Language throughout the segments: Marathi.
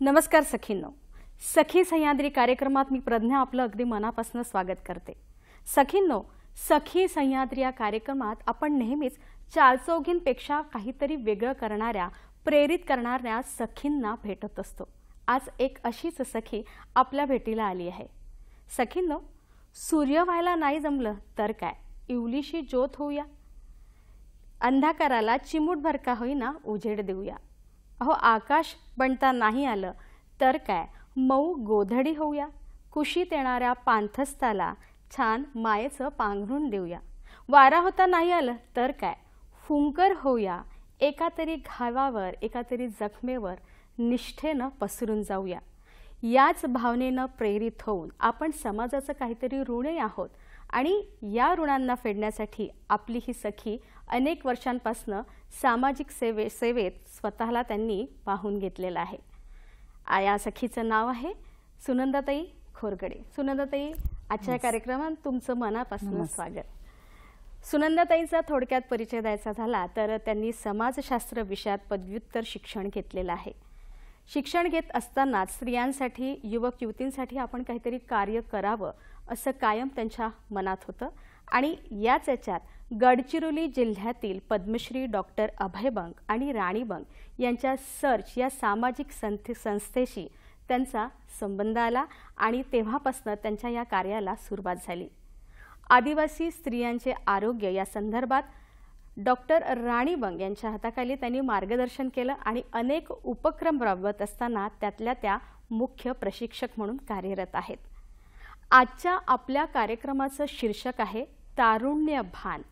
नमस्कार सखींनो, सखी सह्याद्री कार्यक्रमात मी प्रज्ञा आपलं अगदी मनापासून स्वागत करते। सखींनो, सखी सह्याद्री या कार्यक्रमात आपण नेहमीच चारचौघींपेक्षा काहीतरी वेगळं करणाऱ्या, प्रेरित करणाऱ्या सखींना भेटत असतो। आज एक अशीच सखी आपल्या भेटीला आली आहे। सखींनो, सूर्य व्हायला नाही जमलं तर काय, इवलीशी ज्योत होऊया, अंधाकाराला चिमूटभर का होईना उजेड देऊया। अहो, आकाश बनता नाही आलं तर काय, मऊ गोधडी होऊया, कुशीत येणाऱ्या पांथस्ताला छान मायेचं पांघरून देऊया। वारा होता नाही आलं तर काय, फुंकर होऊया, एका तरी घावावर, एका तरी जखमेवर निष्ठेनं पसरून जाऊया। याच भावनेनं प्रेरित होऊन आपण समाजाचं काहीतरी ऋणी आहोत आणि या ऋणांना फेडण्यासाठी आपली ही सखी अनेक वर्षांपासून सामाजिक सेवेत स्वतःला त्यांनी वाहून घेतलेलं आहे। या सखीचं नाव आहे सुनंदाताई खोरगडे। सुनंदाताई, आजच्या कार्यक्रमात तुमचं मनापासून स्वागत। सुनंदाताईंचा थोडक्यात परिचय द्यायचा झाला तर त्यांनी समाजशास्त्र विषयात पदव्युत्तर शिक्षण घेतलेलं आहे। शिक्षण घेत असताना स्त्रियांसाठी, युवक युवतींसाठी आपण काहीतरी कार्य करावं असं कायम त्यांच्या मनात होतं आणि याच याच्यात गडचिरोली जिल्ह्यातील पद्मश्री डॉक्टर अभय बंग आणि राणी बंग यांच्या सर्च या सामाजिक संस्थेशी त्यांचा संबंध आला आणि तेव्हापासून त्यांच्या या कार्याला सुरुवात झाली। आदिवासी स्त्रियांचे आरोग्य या संदर्भात डॉक्टर राणी बंग यांच्या हाताखाली त्यांनी मार्गदर्शन केलं आणि अनेक उपक्रम राबवत असताना त्यातल्या त्या मुख्य प्रशिक्षक म्हणून कार्यरत आहेत। आजच्या आपल्या कार्यक्रमाचं शीर्षक आहे तारुण्य भान।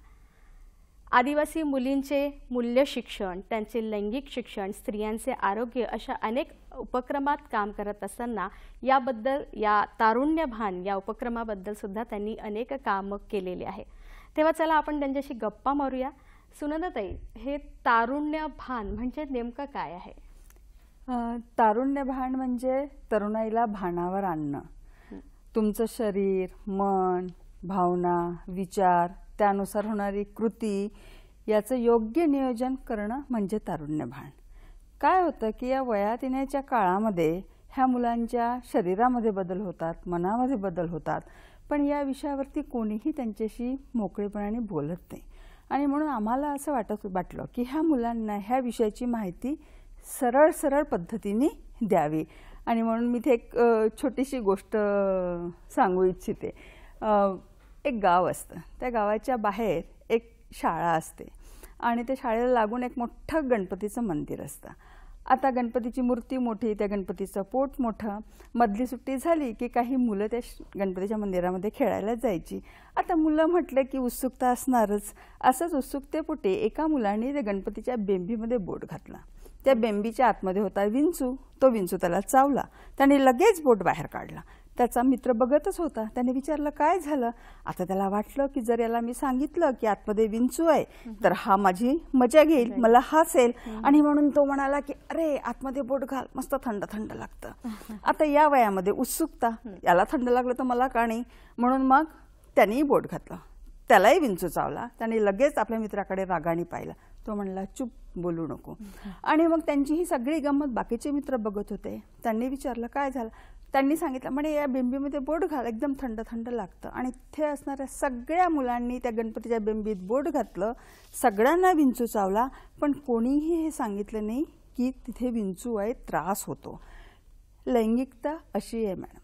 आदिवासी मुलींचे मूल्य शिक्षण, त्यांचे लैंगिक शिक्षण, स्त्रियांचे आरोग्य अशा अनेक उपक्रमात काम करत असताना याबद्दल, या तारुण्य भान या उपक्रमाबद्दल सुद्धा त्यांनी अनेक कामं केलेली आहे। तेव्हा चला आपण त्यांच्याशी गप्पा मारूया। सुनंदाताई, हे तारुण्य भान म्हणजे नेमकं काय आहे? तारुण्य भान म्हणजे तरुणाईला भानावर आणणं। तुमचं शरीर, मन, भावना, विचार, त्यानुसार होणारी कृती याचं योग्य नियोजन करणं म्हणजे तारुण्य भान। काय होतं की या वयात येण्याच्या काळामध्ये ह्या मुलांच्या शरीरामध्ये बदल होतात, मनामध्ये बदल होतात, पण या विषयावरती कोणीही त्यांच्याशी मोकळेपणाने बोलत नाही आणि म्हणून आम्हाला असं वाटलं की ह्या मुलांना ह्या विषयाची माहिती सरळ पद्धतीने द्यावी आणि म्हणून मी इथे एक छोटीशी गोष्ट सांगू इच्छिते। एक गाव असतं, त्या गावाच्या बाहेर एक शाळा असते आणि त्या शाळेला लागून एक मोठं गणपतीचं मंदिर असतं। आता गणपतीची मूर्ती मोठी, त्या गणपतीचं पोट मोठं। मधली सुट्टी झाली की काही मुलं त्या गणपतीच्या मंदिरामध्ये खेळायला जायची। आता मुलं म्हटलं की उत्सुकता असणारच। असंच उत्सुकतेपोटी एका मुलाने त्या गणपतीच्या बेंबीमध्ये बोट घातला। त्या बेंबीच्या आतमध्ये होता विंचू। तो विंचू त्याला चावला, त्याने लगेच बोट बाहेर काढला। त्याचा मित्र बघतच होता, त्याने विचारलं काय झालं। आता त्याला वाटलं की जर याला मी सांगितलं की आतमध्ये विंचू आहे तर हा माझी मजा घेईल, मला हसेल आणि म्हणून तो म्हणाला की अरे आतमध्ये बोट घाल, मस्त थंड थंड लागतं। आता या वयामध्ये उत्सुकता, याला थंड लागलं तर मला का नाही, म्हणून मग त्यांनी बोट घातलं। त्यालाही विंचू चावला. त्याने लगेच आपल्या मित्राकडे रागाने पाहिलं. तो म्हणला चुप, बोलू नको. आणि मग त्यांची ही सगळी गंमत बाकीचे मित्र बघत होते. त्यांनी विचारलं काय झालं. त्यांनी सांगितलं म्हणे या बेंबीमध्ये बोट घाल, एकदम थंड थंड लागतं. आणि तिथे असणाऱ्या सगळ्या मुलांनी त्या गणपतीच्या बेंबीत बोट घातलं. सगळ्यांना विंचू चावला, पण कोणीही हे सांगितलं नाही की तिथे विंचू आहे, त्रास होतो. लैंगिकता अशी आहे मॅडम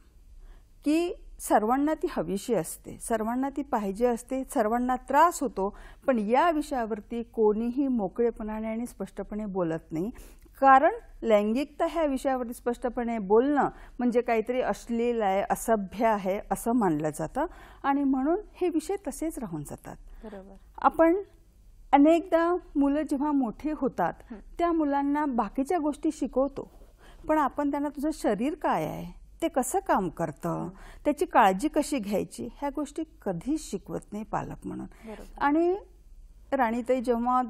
की सर्वांना ती हवीशी असते, सर्वांना ती पाहिजे असते, सर्वांना त्रास होतो, पण या विषयावरती कोणीही मोकळेपणाने आणि स्पष्टपणे बोलत नाही. कारण लैंगिकता ह्या विषयावरती स्पष्टपणे बोलणं म्हणजे काहीतरी अश्लील आहे, असभ्य आहे असं मानलं जातं. आणि म्हणून हे विषय तसेच राहून जातात. बरोबर. आपण अनेकदा मुलं जेव्हा मोठी होतात त्या मुलांना बाकीच्या गोष्टी शिकवतो, पण आपण त्यांना तुझं शरीर काय आहे, ते कसं काम करतं, त्याची काळजी कशी घ्यायची, ह्या गोष्टी कधीच शिकवत नाही पालक म्हणून. आणि राणीताई जेव्हा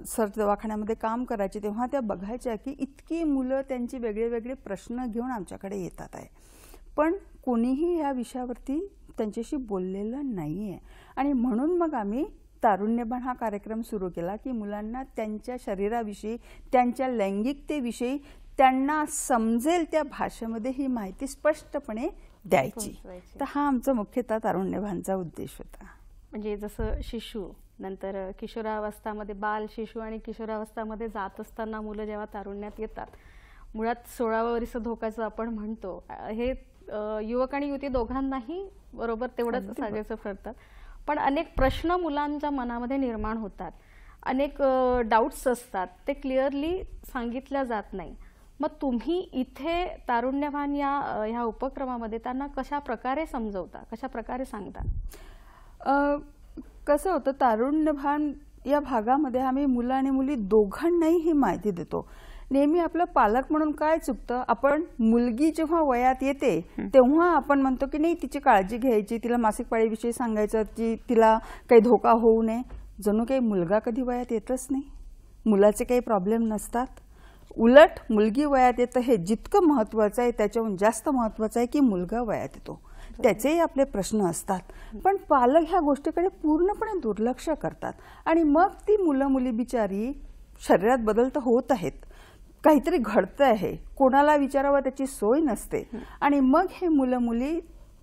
सर दवाखान्यामध्ये काम करायचे तेव्हा त्या बघायच्या की इतकी मुलं त्यांची वेगळे वेगळे प्रश्न घेऊन आमच्याकडे येतात आहे, पण कोणीही ह्या विषयावरती त्यांच्याशी बोललेलं नाही आहे. आणि म्हणून मग आम्ही तारुण्यबाण हा कार्यक्रम सुरू केला की मुलांना त्यांच्या शरीराविषयी, त्यांच्या लैंगिकतेविषयी त्यांना समजेल त्या भाषेमध्ये ही माहिती स्पष्टपणे द्यायची. तर हा आमचा मुख्यतः तारुण्यबाणचा उद्देश होता. म्हणजे जसं शिशु, नंतर किशोरावस्थामध्ये, बाल, शिशु आणि किशोरावस्थामध्ये जात असताना मुलं जेव्हा तारुण्यात येतात, मुळात 16वं वर्ष धोक्याचं आपण म्हणतो, हे युवक आणि युवती दोघांनाही बरोबर तेवढंच सांगायचं ठरतात. पण अनेक प्रश्न मुलांच्या मनामध्ये निर्माण होतात, अनेक डाऊट्स असतात, ते क्लिअरली सांगितल्या जात नाही. मग तुम्ही इथे तारुण्यबाण ह्या उपक्रमामध्ये त्यांना कशा प्रकारे समजवता, कशा प्रकारे सांगता? कसं होतं, तारुण्यबाण या भागामध्ये आम्ही मुलं आणि मुली दोघांनाही ही माहिती देतो. नेहमी आपलं पालक म्हणून काय चुकतं, आपण मुलगी जेव्हा वयात येते तेव्हा आपण म्हणतो की नाही तिची काळजी घ्यायची, तिला मासिक पाळीविषयी सांगायचं, की तिला काही धोका होऊ नये. जणू काही मुलगा कधी वयात येतच नाही, मुलाचे काही प्रॉब्लेम नसतात. उलट मुलगी वयात येतं हे जितकं महत्त्वाचं आहे त्याच्याहून जास्त महत्त्वाचं आहे की मुलगा वयात येतो, त्याचेही आपले प्रश्न असतात. पण पालक ह्या गोष्टीकडे पूर्णपणे दुर्लक्ष करतात. आणि मग ती मुलं मुली बिचारी शरीरात बदल तर होत आहेत, काहीतरी घडतं आहे, कोणाला विचारावं त्याची सोय नसते. आणि मग हे मुलं मुली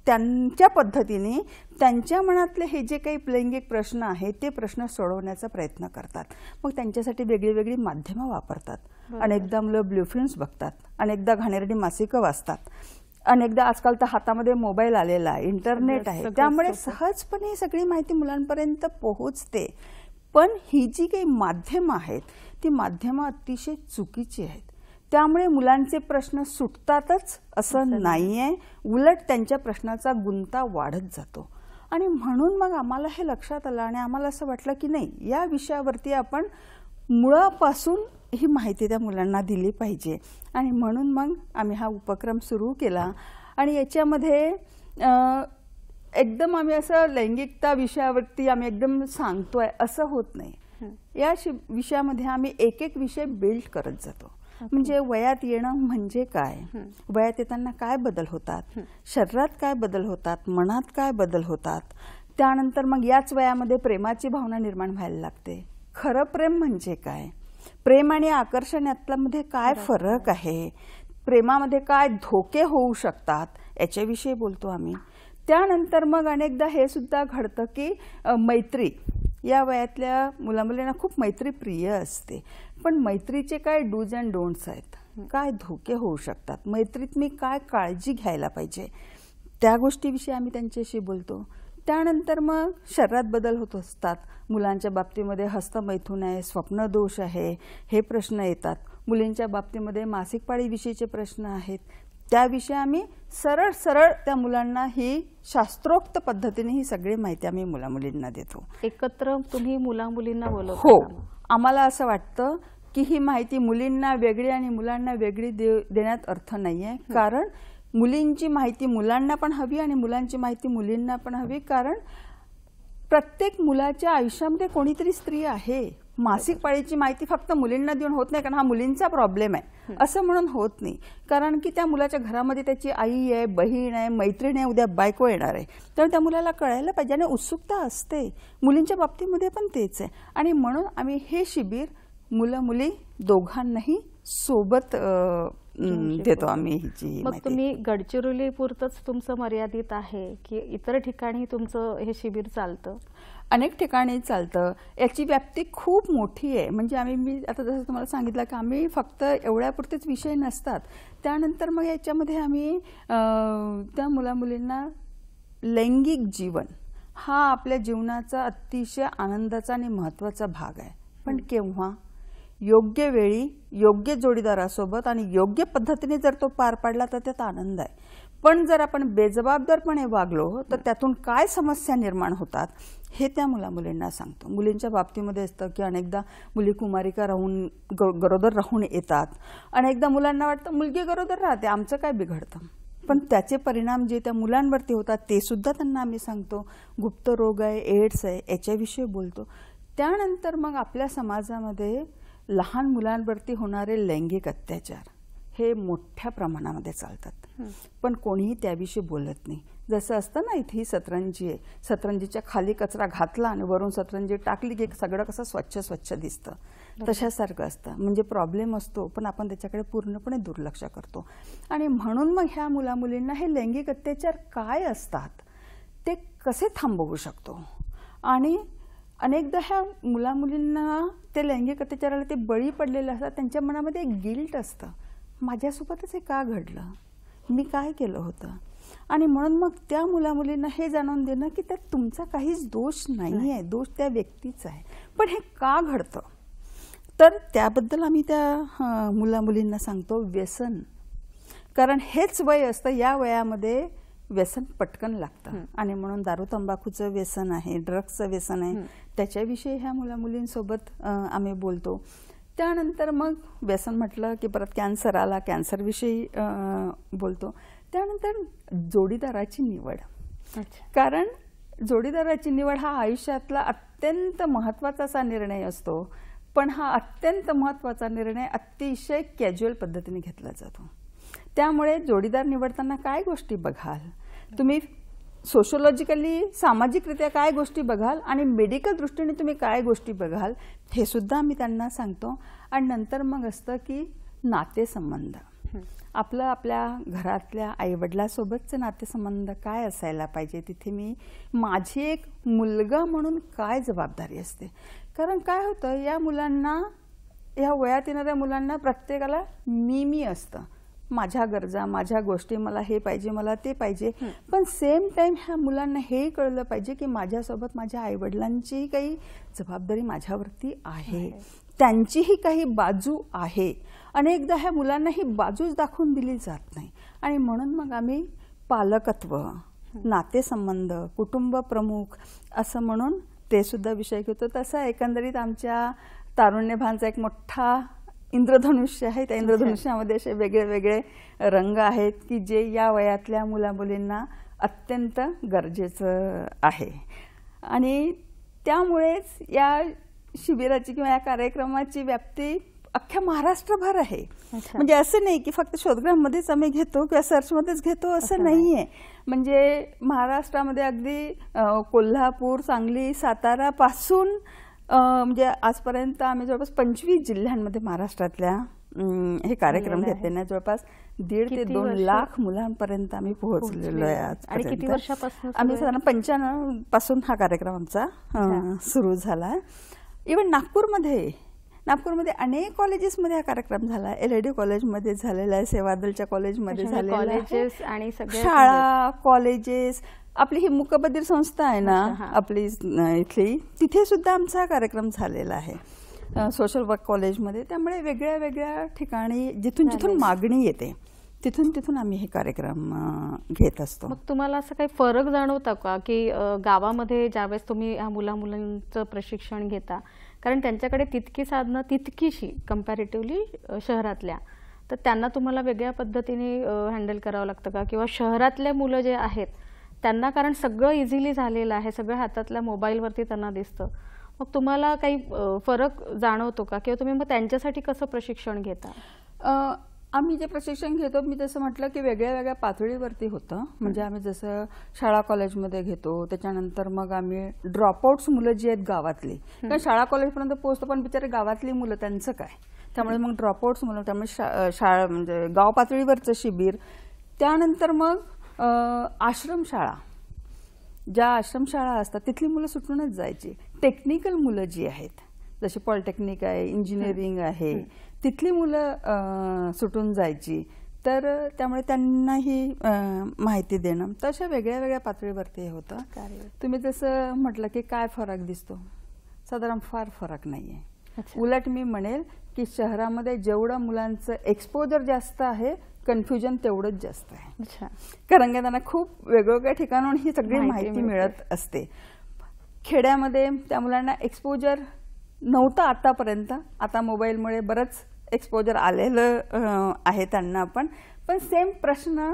त्यांच्या पद्धतीने त्यांच्या मनातले हे जे काही लैंगिक प्रश्न आहेत ते प्रश्न सोडवण्याचा प्रयत्न करतात. मग त्यांच्यासाठी वेगळी वेगळी माध्यमं वापरतात. अनेकदा मुलं ब्लू फिल्म्स बघतात, अनेकदा घाणेरडी मासिकं वाचतात, अनेकदा आजकाल तर हातामध्ये मोबाईल आलेला आहे, इंटरनेट आहे, त्यामुळे सहजपणे ही सगळी माहिती मुलांपर्यंत पोहोचते. पण ही जी काही माध्यमं आहेत ती माध्यमं अतिशय चुकीची आहेत. त्यामुळे मुलांचे प्रश्न सुटतातच असं नाहीये, उलट त्यांच्या प्रश्नाचा गुंता वाढत जातो. आणि म्हणून मग आम्हाला हे लक्षात आलं आणि आम्हाला असं वाटलं की नाही, या विषयावरती आपण मुळापासून ही माहिती त्या मुलांना दिली पाहिजे. आणि म्हणून मग आम्ही हा उपक्रम सुरू केला. आणि याच्यामध्ये एकदम आम्ही असं लैंगिकता विषयावरती आम्ही एकदम सांगतोय असं होत नाही. या विषयामध्ये आम्ही एक एक विषय बिल्ड करत जातो. म्हणजे वयात येणं म्हणजे काय, वयात येताना काय बदल होतात, शरीरात काय बदल होतात, मनात काय बदल होतात. त्यानंतर मग याच वयामध्ये प्रेमाची भावना निर्माण व्हायला लागते. खरं प्रेम म्हणजे काय, प्रेम आणि आकर्षण यातल्यामध्ये काय फरक आहे, प्रेमामध्ये काय धोके होऊ शकतात याच्याविषयी बोलतो आम्ही. त्यानंतर मग अनेकदा हे सुद्धा घडतं की मैत्री, या वयातल्या मुलामुलींना खूप मैत्री प्रिय असते, पण मैत्रीचे काय डूज अँड डोंट्स आहेत, काय धोके होऊ शकतात, मैत्रीत मी काय काळजी घ्यायला पाहिजे, त्या गोष्टीविषयी आम्ही त्यांच्याशी बोलतो. त्यानंतर मग शरीरात बदल होत असतात. मुलांच्या बाबतीमध्ये हस्तमैथुन आहे, स्वप्नदोष आहे, हे प्रश्न येतात. मुलींच्या बाबतीमध्ये मासिक पाळीविषयीचे प्रश्न आहेत. त्याविषयी आम्ही सरळ सरळ त्या मुलांना ही शास्त्रोक्त पद्धतीने ही सगळी माहिती आम्ही मुलामुलींना देतो. एकत्र तुम्ही मुलामुलींना बोलवता? हो, आम्हाला असं वाटतं की ही माहिती मुलींना वेगळी आणि मुलांना वेगळी देण्यात अर्थ नाहीये. कारण मुलींची माहिती मुलांना पण हवी आणि मुलांची माहिती मुलींना पण हवी. कारण प्रत्येक मुलाच्या आयुष्यामध्ये कोणीतरी स्त्री आहे, मासिक पाळीची माहिती फक्त मुलींना देऊन होत नाही, कारण हा मुलींचा प्रॉब्लेम आहे असं म्हणून होत नाही. कारण की त्या मुलाच्या घरामध्ये त्याची आई आहे, बहीण आहे, मैत्रीण आहे, उद्या बायको येणार आहे, तर त्या मुलाला कळायला पाहिजे आणि उत्सुकता असते. मुलींच्या बाबतीमध्ये पण तेच आहे. आणि म्हणून आम्ही हे शिबिर मुलं मुली दोघांनाही सोबत देतो आम्ही हिची मग माहिती. तुम्ही गडचिरोली पुरतच तुमचं मर्यादित आहे की इतर ठिकाणी तुमचं हे शिबिर चालतं? अनेक ठिकाणी चालतं. याची व्याप्ती खूप मोठी आहे. म्हणजे मी आता जसं तुम्हाला सांगितलं की आम्ही फक्त एवढ्यापुरतेच विषय नसतात. त्यानंतर मग याच्यामध्ये आम्ही त्या मुलामुलींना लैंगिक जीवन हा आपल्या जीवनाचा अतिशय आनंदाचा आणि महत्त्वाचा भाग आहे. पण केव्हा? योग्य वेळी योग्य जोडीदारासोबत आणि योग्य पद्धतीने जर तो पार पाडला तर त्यात आनंद आहे. पण जर आपण बेजबाबदारपणे वागलो तर त्यातून काय समस्या निर्माण होतात हे त्या मुलामुलींना सांगतो. मुलींच्या बाबतीमध्ये असतं की अनेकदा मुली कुमारिका राहून गरोदर राहून येतात. अनेकदा मुलांना वाटतं मुलगी गरोदर राहते, आमचं काय बिघडतं. पण त्याचे परिणाम जे त्या मुलांवरती होतात ते सुद्धा त्यांना आम्ही सांगतो. गुप्त रोग आहे, एड्स आहे, याच्याविषयी बोलतो. त्यानंतर मग आपल्या समाजामध्ये लहान मुलांवरती होणारे लैंगिक अत्याचार हे मोठ्या प्रमाणामध्ये चालतात, पण कोणीही त्याविषयी बोलत नाही. जसं असतं ना, इथे ही सतरंजी आहे, सतरंजीच्या खाली कचरा घातला आणि वरून सतरंजी टाकली की सगळं कसं स्वच्छ स्वच्छ दिसतं, तशासारखं असतं. म्हणजे प्रॉब्लेम असतो पण आपण त्याच्याकडे पूर्णपणे दुर्लक्ष करतो. आणि म्हणून मग ह्या मुलामुलींना हे लैंगिक अत्याचार काय असतात ते कसे थांबवू शकतो. आणि अनेकदा ह्या मुलामुलींना ते लैंगिक अत्याचाराला ते बळी पडलेले असतात, त्यांच्या मनामध्ये एक गिल्ट असतं, माझ्यासोबतच हे का घडलं, मी काय केलं होतं. आणि म्हणून मग त्या मुलामुलींना हे जाणून देणं की त्यात तुमचा काहीच दोष नाही आहे, दोष त्या व्यक्तीचा आहे. पण हे का घडतं तर त्याबद्दल आम्ही त्या मुलामुलींना सांगतो व्यसन. कारण हेच वय असतं, या वयामध्ये व्यसन पटकन लागतं. आणि म्हणून दारू तंबाखूचं व्यसन आहे, ड्रग्सचं व्यसन आहे, त्याच्याविषयी ह्या मुलामुलींसोबत आम्ही बोलतो. त्यानंतर मग व्यसन म्हटलं की परत कॅन्सर आला, कॅन्सरविषयी बोलतो. त्यानंतर जोडीदाराची निवड. कारण जोडीदाराची निवड हा आयुष्यातला अत्यंत महत्त्वाचा असा निर्णय असतो, पण हा अत्यंत महत्त्वाचा निर्णय अतिशय कॅज्युअल पद्धतीने घेतला जातो. त्यामुळे जोडीदार निवडताना काय गोष्टी बघाल तुम्ही, सोशोलॉजिकली सामाजिकरित्या काय गोष्टी बघाल आणि मेडिकल दृष्टीने तुम्ही काय गोष्टी बघाल हे सुद्धा आम्ही त्यांना सांगतो. आणि नंतर मग असतं की नातेसंबंध, आपलं आपल्या घरातल्या आईवडिलांसोबतचे नातेसंबंध काय असायला पाहिजे. तिथे मी माझी एक मुलगा म्हणून काय जबाबदारी असते. कारण काय होतं, या मुलांना, या वयात येणाऱ्या मुलांना प्रत्येकाला मी असतं, माझ्या गरजा, माझ्या गोष्टी, मला हे पाहिजे, मला ते पाहिजे. पण सेम टाइम ह्या मुलांना हे कळलं पाहिजे की माझ्यासोबत माझ्या आईवडिलांची काही जबाबदारी माझ्यावरती आहे, त्यांचीही काही बाजू आहे. अनेकदा ह्या मुलांना ही बाजूच दाखवून दिली जात नाही. आणि म्हणून मग आम्ही पालकत्व, नातेसंबंध, कुटुंब प्रमुख असं म्हणून ते सुद्धा विषय घेतो. तसा एकंदरीत आमच्या तारुण्यभानचा एक मोठा इंद्रधनुष्य आहे. त्या इंद्रधनुष्यामध्ये असे वेगळे वेगळे रंग आहेत की जे या वयातल्या मुलामुलींना अत्यंत गरजेचं आहे. आणि त्यामुळेच या शिबिराची किंवा या कार्यक्रमाची व्याप्ती अख्ख्या महाराष्ट्रभर आहे. म्हणजे असं नाही की फक्त शोधग्राममध्येच आम्ही घेतो किंवा सर्चमध्येच घेतो असं नाहीये. म्हणजे महाराष्ट्रामध्ये अगदी कोल्हापूर, सांगली, सातारा पासून म्हणजे आजपर्यंत आम्ही जवळपास 25 जिल्ह्यांमध्ये महाराष्ट्रातल्या हे कार्यक्रम घेतले ना, जवळपास 1.5 ते 2 लाख मुलांपर्यंत आम्ही पोहोचलेलो आहे. आणि किती वर्षापासून? आम्ही साधारण 95 पासून हा कार्यक्रम आमचा सुरू झाला. इव्हन नागपूरमध्ये अनेक कॉलेजेसमध्ये हा कार्यक्रम झाला. LID कॉलेजमध्ये झालेला आहे, सेवादलच्या कॉलेजमध्ये झालेला आहे, शाळा, कॉलेजेस. आपली ही मुकबधीर संस्था आहे ना आपली इथली, तिथे सुद्धा आमचा हा कार्यक्रम झालेला आहे, सोशल वर्क कॉलेजमध्ये. त्यामुळे वेगळ्या वेगळ्या ठिकाणी जिथून जिथून मागणी येते तिथून आम्ही हे कार्यक्रम घेत असतो. मग तुम्हाला असं काही फरक जाणवता का की गावामध्ये ज्यावेळेस तुम्ही ह्या मुलांचं प्रशिक्षण घेता, कारण त्यांच्याकडे तितकी साधनं तितकीशी कंपॅरेटिव्हली शहरातल्या, तर त्यांना तुम्हाला वेगळ्या पद्धतीने हँडल करावं लागतं का? किंवा शहरातले मुलं जे आहेत त्यांना, कारण सगळं इझिली झालेलं आहे, सगळं हातातल्या मोबाईलवरती त्यांना दिसतं, मग तुम्हाला काही फरक जाणवतो का किंवा तुम्ही मग त्यांच्यासाठी कसं प्रशिक्षण घेता? आम्ही जे प्रशिक्षण घेतो, मी जसं म्हटलं की वेगळ्या वेगळ्या पातळीवरती होतं. म्हणजे आम्ही जसं शाळा कॉलेजमध्ये घेतो, त्याच्यानंतर मग आम्ही ड्रॉपआउट्स मुलं जी आहेत गावातली, कारण शाळा कॉलेजपर्यंत पोहोचतो पण बिचारे गावातली मुलं त्यांचं काय, त्यामुळे मग ड्रॉपआउट्स मुलं, त्यामुळे शाळा म्हणजे गाव पातळीवरचं शिबिर. त्यानंतर मग आश्रमशाळा, ज्या आश्रमशाळा असतात तिथली मुलं सुटूनच जायची. टेक्निकल मुलं जी आहेत, जशी पॉलिटेक्निक आहे, इंजिनिअरिंग आहे, तिथली मुलं सुटून जायची. तर त्यामुळे त्यांनाही माहिती देणं, तशा वेगळ्या वेगळ्या पातळीवरती हे होतं. तुम्ही जसं म्हटलं की काय फरक दिसतो, साधारण फार फरक नाहीये. उलट मी म्हणेल की शहरामध्ये जेवढं मुलांचं एक्सपोजर जास्त आहे, कन्फ्युजन तेवढंच जास्त आहे. कारण की त्यांना खूप वेगवेगळ्या ठिकाणाहून ही सगळी माहिती मिळत असते. खेड्यामध्ये त्या मुलांना एक्सपोजर नव्हतं आतापर्यंत. आता मोबाईलमुळे बरंच एक्सपोजर आलेलं आहे त्यांना, पण सेम प्रश्न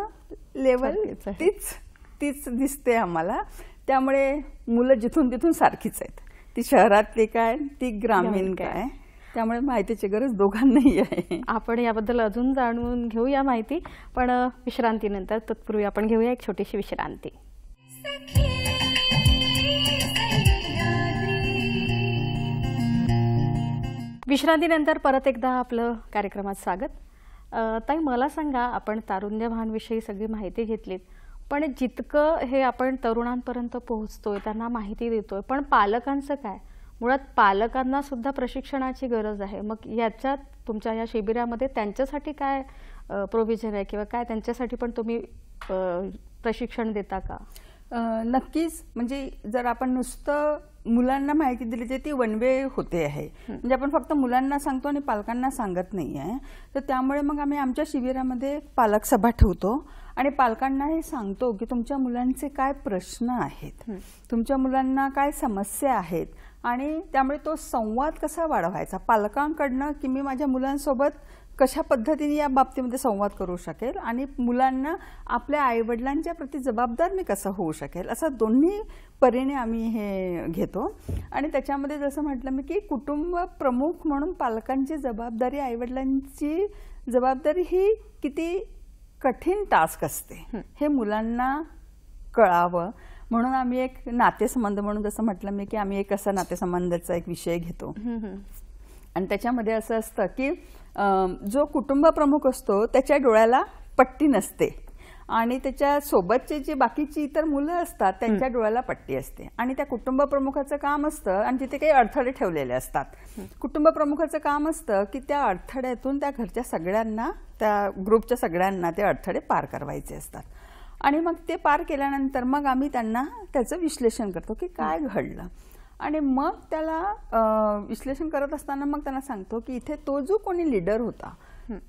लेवल तीच दिसते आम्हाला. त्यामुळे मुलं जिथून तिथून सारखीच आहेत, ती शहरातली काय, ती ग्रामीण काय, त्यामुळे माहितीची गरज दोघांनाही आहे. आपण याबद्दल अजून जाणून घेऊया माहिती, पण विश्रांतीनंतर. तत्पूर्वी आपण घेऊया एक छोटीशी विश्रांती. विश्रांतीनंतर परत एकदा आपलं कार्यक्रमात स्वागत. ताई, मला सांगा, आपण तारुण्यभानविषयी सगळी माहिती घेतलीत, पण जितकं हे आपण तरुणांपर्यंत पोहोचतोय, त्यांना माहिती देतोय, पण पालकांचं काय? मुळात पालकांना सुद्धा प्रशिक्षणाची गरज आहे. मग याच्यात तुमच्या या शिबिरामध्ये त्यांच्यासाठी काय प्रोव्हिजन आहे किंवा काय त्यांच्यासाठी पण तुम्ही प्रशिक्षण देता का? नक्कीच. म्हणजे जर आपण नुसतं मुलांना माहिती दिली तर ती वन वे होते आहे. म्हणजे आपण फक्त मुलांना सांगतो आणि पालकांना सांगत नाही आहे. तर त्यामुळे मग आम्ही आमच्या शिबिरामध्ये पालक सभा ठेवतो आणि पालकांना हे सांगतो की तुमच्या मुलांचे काय प्रश्न आहेत, तुमच्या मुलांना काय समस्या आहेत, आणि त्यामुळे तो संवाद कसा वाढवायचा पालकांकडनं, की मी माझ्या मुलांसोबत कशा पद्धतीने या बाबतीमध्ये संवाद करू शकेल आणि मुलांना आपल्या आईवडिलांच्या प्रति जबाबदार मी कसं होऊ शकेल, असा दोन्ही परीने आम्ही हे घेतो. आणि त्याच्यामध्ये जसं म्हटलं मी की कुटुंब प्रमुख म्हणून पालकांची जबाबदारी, आईवडिलांची जबाबदारी ही किती कठीण टास्क असते हे मुलांना कळावं म्हणून आम्ही एक नातेसंबंध म्हणून, जसं म्हटलं मी की आम्ही एक असा नातेसंबंधाचा एक विषय घेतो. आणि त्याच्यामध्ये असं असतं की जो कुटुंब प्रमुख असतो त्याच्या डोळ्याला पट्टी नसते आणि त्याच्या सोबतचे जे बाकीची इतर मुलं असतात त्यांच्या डोळ्याला पट्टी असते. आणि त्या कुटुंब प्रमुखाचं काम असतं, आणि तिथे काही अडथळे ठेवलेले असतात. कुटुंब प्रमुखाचं काम असतं की त्या अडथळ्यातून त्या घरच्या सगळ्यांना, त्या ग्रुपच्या सगळ्यांना ते अडथळे पार करायचे असतात. आणि मग ते पार केल्यानंतर मग आम्ही त्यांना त्याचं विश्लेषण करतो की काय घडलं. आणि मग त्याला विश्लेषण करत असताना मग त्यांना सांगतो की इथे तो जो कोणी लीडर होता,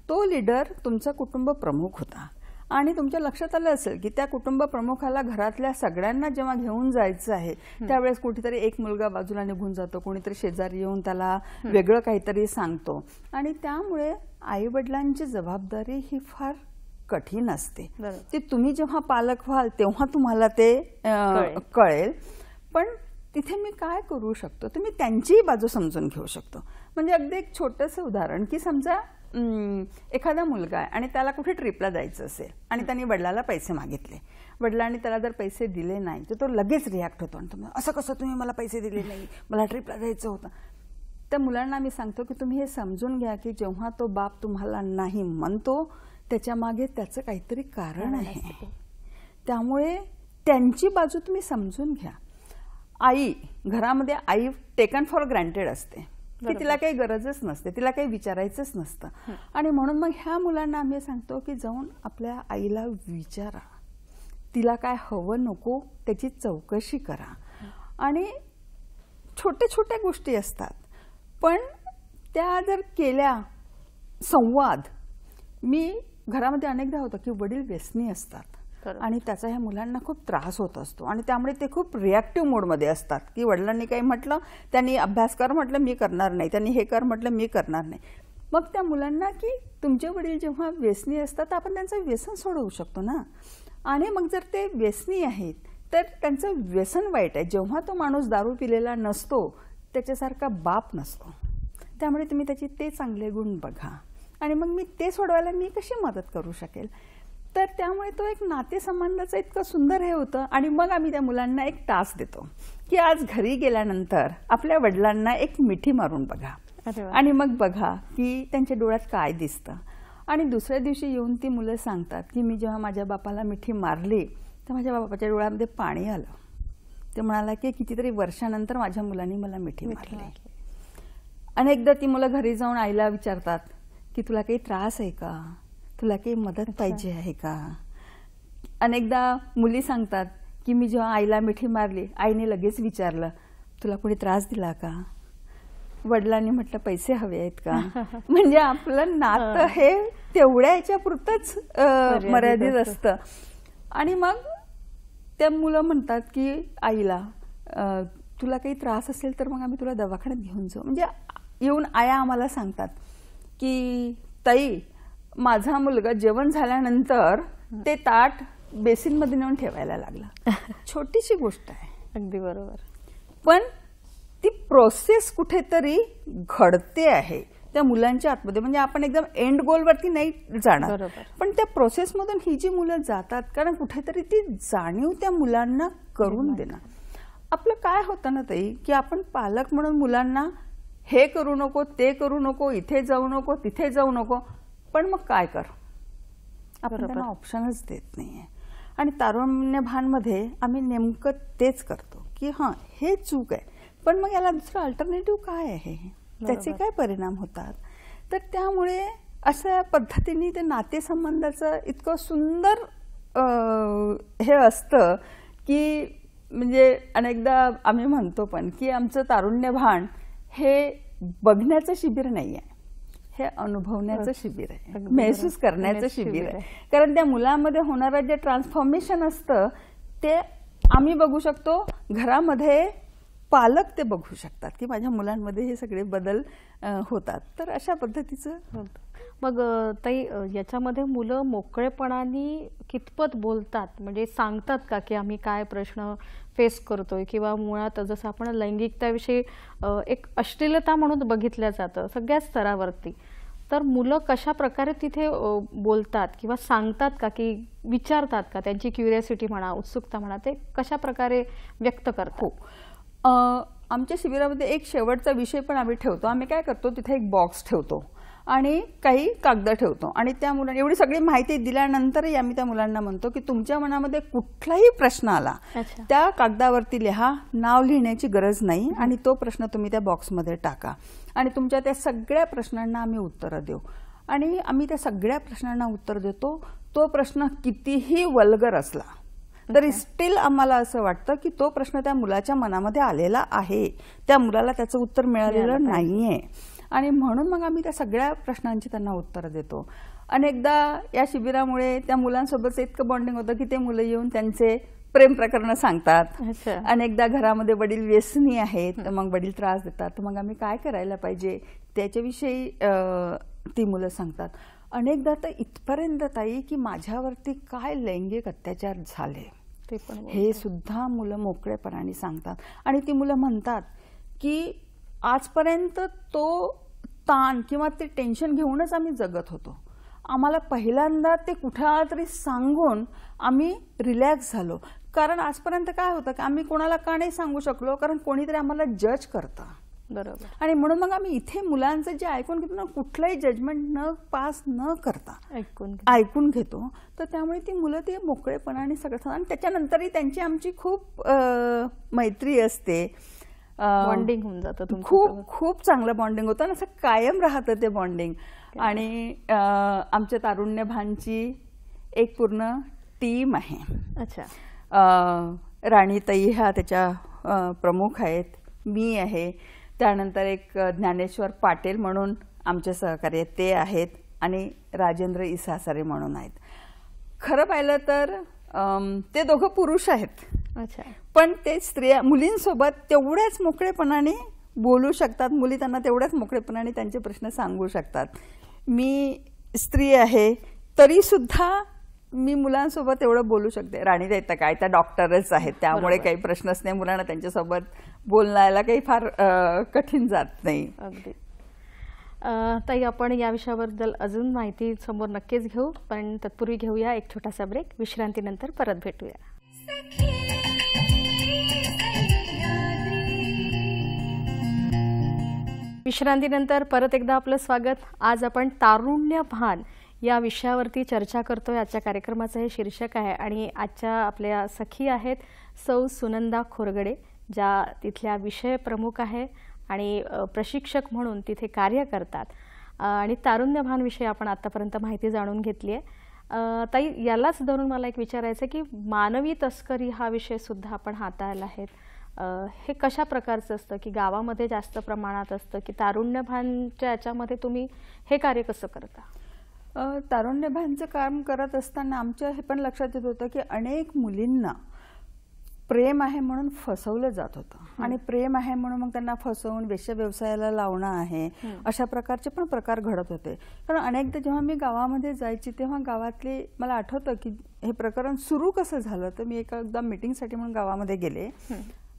तो लीडर तुमचा कुटुंब प्रमुख होता. आणि तुमच्या लक्षात आलं असेल की त्या कुटुंब प्रमुखाला घरातल्या सगळ्यांना जेव्हा घेऊन जायचं आहे त्यावेळेस कुठेतरी एक मुलगा बाजूला निघून जातो, कोणीतरी शेजारी येऊन त्याला वेगळं काहीतरी सांगतो. आणि त्यामुळे आईवडिलांची जबाबदारी ही फार कठीण असते. ती तुम्ही जेव्हा पालक व्हाल तेव्हा तुम्हाला ते कळेल. पण तिथे मी काय करू शकतो, तुम्ही त्यांचीही बाजू समजून घेऊ शकतो. म्हणजे अगदी एक छोटंसं उदाहरण की समजा एखादा मुलगा आहे आणि त्याला कुठे ट्रिपला जायचं असेल आणि त्यांनी वडिलाला पैसे मागितले, वडिलांनी त्याला जर पैसे दिले नाही तर तो लगेच रिॲक्ट होतो आणि असं कसं तुम्ही मला पैसे दिले नाही, मला ट्रिपला जायचं होतं. त्या मुलांना मी सांगतो की तुम्ही हे समजून घ्या की जेव्हा तो बाप तुम्हाला नाही म्हणतो त्याच्या मागे त्याचं काहीतरी कारण आहे. त्यामुळे त्यांची बाजू तुम्ही समजून घ्या. आई घरामध्ये आई टेकन फॉर ग्रँटेड असते की तिला काही गरजच नसते, तिला काही विचारायचंच नसतं. आणि म्हणून मग ह्या मुलांना आम्ही सांगतो की जाऊन आपल्या आईला विचारा, तिला काय हवं नको त्याची चौकशी करा. आणि छोट्या छोट्या गोष्टी असतात पण त्या जर केल्या संवाद. मी घरामध्ये अनेकदा होतं की वडील व्यसनी असतात आणि त्याचा ह्या मुलांना खूप त्रास होत असतो आणि त्यामुळे ते खूप रिॲक्टिव्ह मोडमध्ये असतात की वडिलांनी काही म्हटलं, त्यांनी अभ्यास कर म्हटलं मी करणार नाही, त्यांनी हे कर म्हटलं मी करणार नाही. मग त्या मुलांना की तुमचे वडील जेव्हा व्यसनी असतात तर आपण त्यांचं व्यसन सोडवू शकतो ना. आणि मग जर ते व्यसनी आहेत तर त्यांचं व्यसन वाईट आहे. जेव्हा तो माणूस दारू पिलेला नसतो त्याच्यासारखा बाप नसतो, त्यामुळे तुम्ही त्याचे ते चांगले गुण बघा आणि मग मी ते सोडवायला मी कशी मदत करू शकेल. तर त्यामुळे तो एक नातेसंबंधाचं इतकं सुंदर हे होतं. आणि मग आम्ही त्या मुलांना एक टास्क देतो की आज घरी गेल्यानंतर आपल्या वडिलांना एक मिठी मारून बघा आणि मग बघा की त्यांच्या डोळ्यात काय दिसतं. आणि दुसऱ्या दिवशी येऊन ती मुलं सांगतात की मी जेव्हा माझ्या बापाला मिठी मारली तर माझ्या बापाच्या डोळ्यामध्ये पाणी आलं. ते म्हणाला की कितीतरी वर्षानंतर माझ्या मुलांनी मला मिठी मारली. अनेकदा ती मुलं घरी जाऊन आईला विचारतात की तुला काही त्रास आहे का, तुला काही मदत पाहिजे आहे का. अनेकदा मुली सांगतात की मी जेव्हा आईला मिठी मारली आईने लगेच विचारलं तुला कोणी त्रास दिला का. वडिलांनी म्हटलं पैसे हवे आहेत का. म्हणजे आपलं नातं हे तेवढ्या याच्यापुरतंच मर्यादित असतं. आणि मग त्या मुलं म्हणतात की आईला तुला काही त्रास असेल तर मग आम्ही तुला दवाखान्यात घेऊन जाऊ. म्हणजे येऊन आया आम्हाला सांगतात की ताई माझा मुलगा जेवण झाल्यानंतर ते ताट बेसिनमध्ये नेऊन ठेवायला लागला. छोटीशी गोष्ट आहे. अगदी बरोबर. पण ती प्रोसेस कुठेतरी घडते आहे त्या मुलांच्या आतमध्ये. म्हणजे आपण एकदम एंड गोलवरती नाही जाणार, पण त्या प्रोसेसमधून ही जी मुलं जातात कारण कुठेतरी ती जाणीव त्या मुलांना करून देणं. आपलं काय होतं ना ताई की आपण पालक म्हणून मुलांना हे करू नको, ते करू नको, इथे जाऊ नको, तिथे जाऊ नको, पण मग काय कर, आपण त्यांना ऑप्शनच देत नाहीये. आणि तारुण्य भानमध्ये आम्ही नेमकं तेच करतो की हां हे चूक आहे, पण मग याला दुसरं अल्टरनेटिव्ह काय आहे, त्याचे काय परिणाम होतात. तर त्यामुळे अशा पद्धतीने ते नातेसंबंधाचं इतकं सुंदर हे असतं की म्हणजे अनेकदा आम्ही म्हणतो पण की आमचं तारुण्य भान हे बघण्याचं शिबिर नाही आहे, हे अनुभवण्याचं शिबिर आहे, महसूस करण्याचं शिबिर आहे. कारण त्या मुलांमध्ये होणारं जे ट्रान्सफॉर्मेशन असतं ते आम्ही बघू शकतो, घरामध्ये पालक ते बघू शकतात की माझ्या मुलांमध्ये हे सगळे बदल होतात. तर अशा पद्धतीचं होतं. मग ताई याच्यामध्ये मुलं मोकळेपणाने कितपत बोलतात, म्हणजे सांगतात का की आम्ही काय प्रश्न फेस करतोय, किंवा मुळात जसं आपण लैंगिकताविषयी एक अश्लीलता म्हणून बघितलं जातं सगळ्याच स्तरावरती, तर मुलं कशा प्रकारे तिथे बोलतात किंवा सांगतात का, की विचारतात का, त्यांची क्युरियोसिटी म्हणा, उत्सुकता म्हणा, ते कशा प्रकारे व्यक्त करतात. आमच्या शिबिरामध्ये एक शेवटचा विषय पण आम्ही ठेवतो. आम्ही काय करतो तिथे एक बॉक्स ठेवतो आणि काही कागद ठेवतो आणि त्या मुलांना एवढी सगळी माहिती दिल्यानंतरही आम्ही त्या मुलांना म्हणतो की तुमच्या मनामध्ये कुठलाही प्रश्न आला त्या कागदावरती लिहा, नाव लिहिण्याची गरज नाही आणि तो प्रश्न तुम्ही त्या बॉक्समध्ये टाका आणि तुमच्या त्या सगळ्या प्रश्नांना आम्ही उत्तरं देऊ. आणि आम्ही त्या सगळ्या प्रश्नांना उत्तर देतो. तो प्रश्न कितीही वल्गर असला तरी स्टील आम्हाला असं वाटतं की तो प्रश्न त्या मुलाच्या मनामध्ये आलेला आहे, त्या मुलाला त्याचं उत्तर मिळालेलं नाहीये आणि म्हणून मग आम्ही त्या सगळ्या प्रश्नांची त्यांना उत्तर देतो. अनेकदा या शिबिरामुळे त्या मुलांसोबतचं इतकं बॉन्डिंग होतं की ते मुलं येऊन त्यांचे प्रेम प्रकरण सांगतात. अनेकदा घरामध्ये वडील व्यसनी आहेत तर मग वडील त्रास देतात, तर मग आम्ही काय करायला पाहिजे त्याच्याविषयी ती मुलं सांगतात. अनेकदा तर इथपर्यंत ताई की माझ्यावरती काय लैंगिक अत्याचार झाले ते पण हे सुद्धा मुलं मोकळेपणाने सांगतात. आणि ती मुलं म्हणतात की आजपर्यंत तो ताण किंवा ते टेन्शन घेऊनच आम्ही जगत होतो, आम्हाला पहिल्यांदा ते कुठेतरी सांगून आम्ही रिलॅक्स झालो. कारण आजपर्यंत काय होतं की आम्ही कोणाला का नाही सांगू शकलो, कारण कोणीतरी आम्हाला जज करतं. बरोबर. आणि म्हणून मग आम्ही इथे मुलांचं जे ऐकून घेतो ना, कुठलंही जजमेंट न पास न करता ऐकून घेतो. तर त्यामुळे ती मुलं ते मोकळेपणाने सगळं, आणि त्याच्यानंतरही त्यांची आमची खूप मैत्री असते, बॉन्डिंग होऊन जातं, खूप खूप चांगलं बॉन्डिंग होतं आणि असं कायम राहतं ते बॉन्डिंग. आणि आमच्या तारुण्य भानची एक पूर्ण टीम आहे. अच्छा. राणीताई ह्या त्याच्या प्रमुख आहेत, मी आहे, त्यानंतर एक ज्ञानेश्वर पाटील म्हणून आमचे सहकारी ते आहेत आणि राजेंद्र इसासरे म्हणून आहेत. खरं पाहिलं तर ते दोघं पुरुष आहेत. अच्छा. पण ते स्त्रिया मुलींसोबत तेवढ्याच मोकळेपणाने बोलू शकतात, मुली त्यांना तेवढ्याच मोकळेपणाने त्यांचे प्रश्न सांगू शकतात. मी स्त्री आहे तरी सुद्धा मी मुलांसोबत एवढं बोलू शकते. राणीताई तर काय त्या डॉक्टरच आहेत, त्यामुळे काही प्रश्नच नाही, मुलांना त्यांच्यासोबत बोलण्याला काही फार कठीण जात नाही. अगदी. ताई, आपण या विषयाबद्दल अजून माहिती समोर नक्कीच घेऊ, पण तत्पूर्वी घेऊया एक छोटासा ब्रेक. विश्रांतीनंतर परत भेटूया. विश्रांतीनंतर परत एकदा आपलं स्वागत. आज आपण तारुण्य भान या विषयावरती चर्चा करतोय. आजच्या कार्यक्रमाचं हे शीर्षक आहे आणि आजच्या आपल्या सखी आहेत सौ सुनंदा खोरगडे, ज्या तिथल्या विषय प्रमुख आहे आणि प्रशिक्षक म्हणून तिथे कार्य करतात. आणि तारुण्य भान विषयी आपण आतापर्यंत माहिती जाणून घेतली आहे. ताई, यालाच धरून मला एक विचारायचं की मानवी तस्करी हा विषय सुद्धा आपण हाताळला आहे. हे कशा प्रकारचं असतं की गावामध्ये जास्त प्रमाणात असतं की तारुण्य भानच्या याच्यामध्ये तुम्ही हे कार्य कसं करता? तारुण्य भानचं काम करत असताना आमच्या हे पण लक्षात येत होतं की अनेक मुलींना प्रेम आहे म्हणून फसवलं जात होतं आणि प्रेम आहे म्हणून मग त्यांना फसवून वेश्या व्यवसायाला लावणं आहे, अशा प्रकारचे पण प्रकार घडत होते. कारण अनेकदा जेव्हा मी गावामध्ये जायची तेव्हा गावातले मला आठवतं की हे प्रकरण सुरू कसं झालं. तर मी एकदा मीटिंगसाठी म्हणून गावामध्ये गेले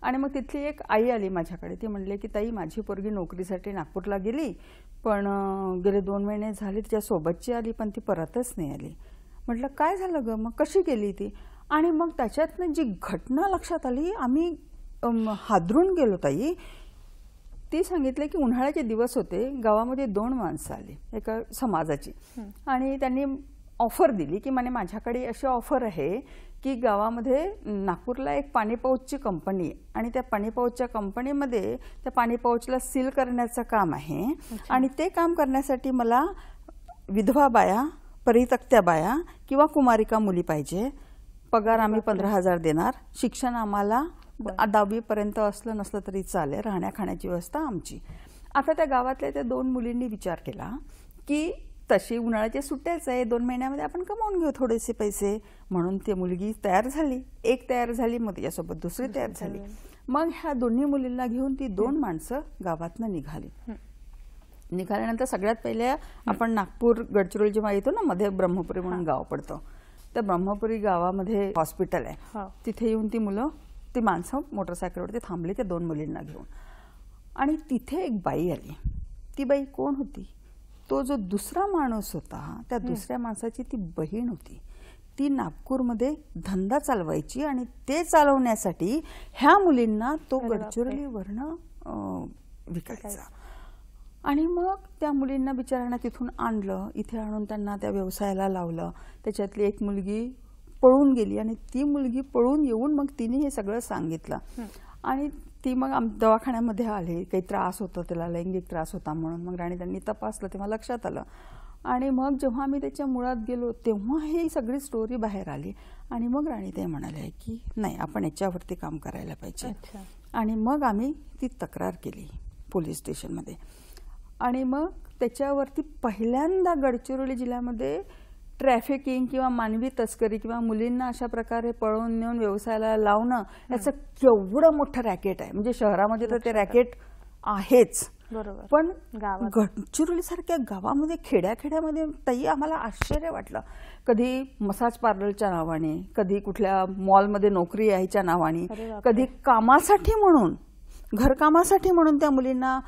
आणि मग तिथली एक आई आली माझ्याकडे. ती म्हणले की ताई, माझी पोरगी नोकरीसाठी नागपूरला गेली, पण गेले 2 महिने झाले तिच्या सोबतची आली पण ती परतच नाही आली. म्हटलं काय झालं ग, मग कशी गेली ती? आणि मग त्याच्यातनं जी घटना लक्षात आली, आम्ही हादरून गेलो ताई. ती सांगितलं की उन्हाळ्याचे दिवस होते, गावामध्ये 2 माणसं आली एका समाजाची आणि त्यांनी ऑफर दिली की म्हणे माझ्याकडे अशी ऑफर आहे की गावामध्ये नागपूरला एक पाणी पाऊचची कंपनी आहे आणि त्या पाणी पाऊचच्या कंपनीमध्ये त्या पाणी पाऊचला सील करण्याचं काम आहे आणि ते काम करण्यासाठी मला विधवा बाया, परित्यक्त्या बाया किंवा कुमारिका मुली पाहिजे. पगार आम्ही 15,000 देणार. शिक्षण आम्हाला 10वी पर्यंत असलं नसलं तरी चालेल. राहण्या खाण्याची व्यवस्था आमची. आता त्या गावातल्या त्या 2 मुलींनी विचार केला की तशी उन्हाळ्याच्या सुट्ट्याच आहे, 2 महिन्यामध्ये आपण कमावून घेऊ थोडेसे पैसे. म्हणून ती मुलगी तयार झाली. एक तयार झाली, मग तिच्यासोबत दुसरी तयार झाली. मग ह्या दोन्ही मुलींना घेऊन ती 2 माणसं गावातनं निघाली. निघाल्यानंतर सगळ्यात पहिले आपण नागपूर गडचिरोली जेव्हा येतो ना, मध्ये ब्रह्मपुरी म्हणून गाव पडतं, त्या ब्रह्मपुरी गावामध्ये हॉस्पिटल आहे. तिथे येऊन ती माणसं मोटरसायकलवरती थांबली त्या 2 मुलींना घेऊन. आणि तिथे एक बाई आली. ती बाई कोण होती? तो जो दुसरा माणूस होता त्या दुसऱ्या माणसाची ती बहीण होती. ती नागपूरमध्ये धंदा चालवायची आणि ते चालवण्यासाठी ह्या मुलींना तो गडचिरोलीवरनं विकायचा. आणि मग त्या मुलींना बिचारांना तिथून आणलं, इथे आणून त्यांना त्या व्यवसायाला लावलं. त्याच्यातली एक मुलगी पळून गेली आणि ती मुलगी पळून येऊन मग तिने हे सगळं सांगितलं आणि ती मग दवाखान्यामध्ये आली. काही त्रास होता त्याला, लैंगिक त्रास होता म्हणून. मग राणी त्यांनी तपासलं तेव्हा लक्षात आलं आणि मग जेव्हा आम्ही त्याच्या मुळात गेलो तेव्हा ही सगळी स्टोरी बाहेर आली. आणि मग राणीताई म्हणाल्या की नाही, आपण याच्यावरती काम करायला पाहिजे. आणि मग आम्ही ती तक्रार केली पोलीस स्टेशनमध्ये आणि मग त्याच्यावरती पहिल्यांदा गडचिरोली जिल्ह्यामध्ये ट्रॅफिकिंग किंवा मानवी तस्करी किंवा मुलींना अशा प्रकारे पळवून नेऊन व्यवसायाला लावणं याचं केवढं मोठं रॅकेट आहे. म्हणजे शहरामध्ये तर ते रॅकेट आहेच, बरोबर, पण गडचिरोली सारख्या गावामध्ये खेड्याखेड्यामध्ये ताई आम्हाला आश्चर्य वाटलं. कधी मसाज पार्लरच्या नावाने, कधी कुठल्या मॉलमध्ये नोकरी यायच्या नावाने, कधी कामासाठी म्हणून, घरकामासाठी म्हणून त्या मुलींना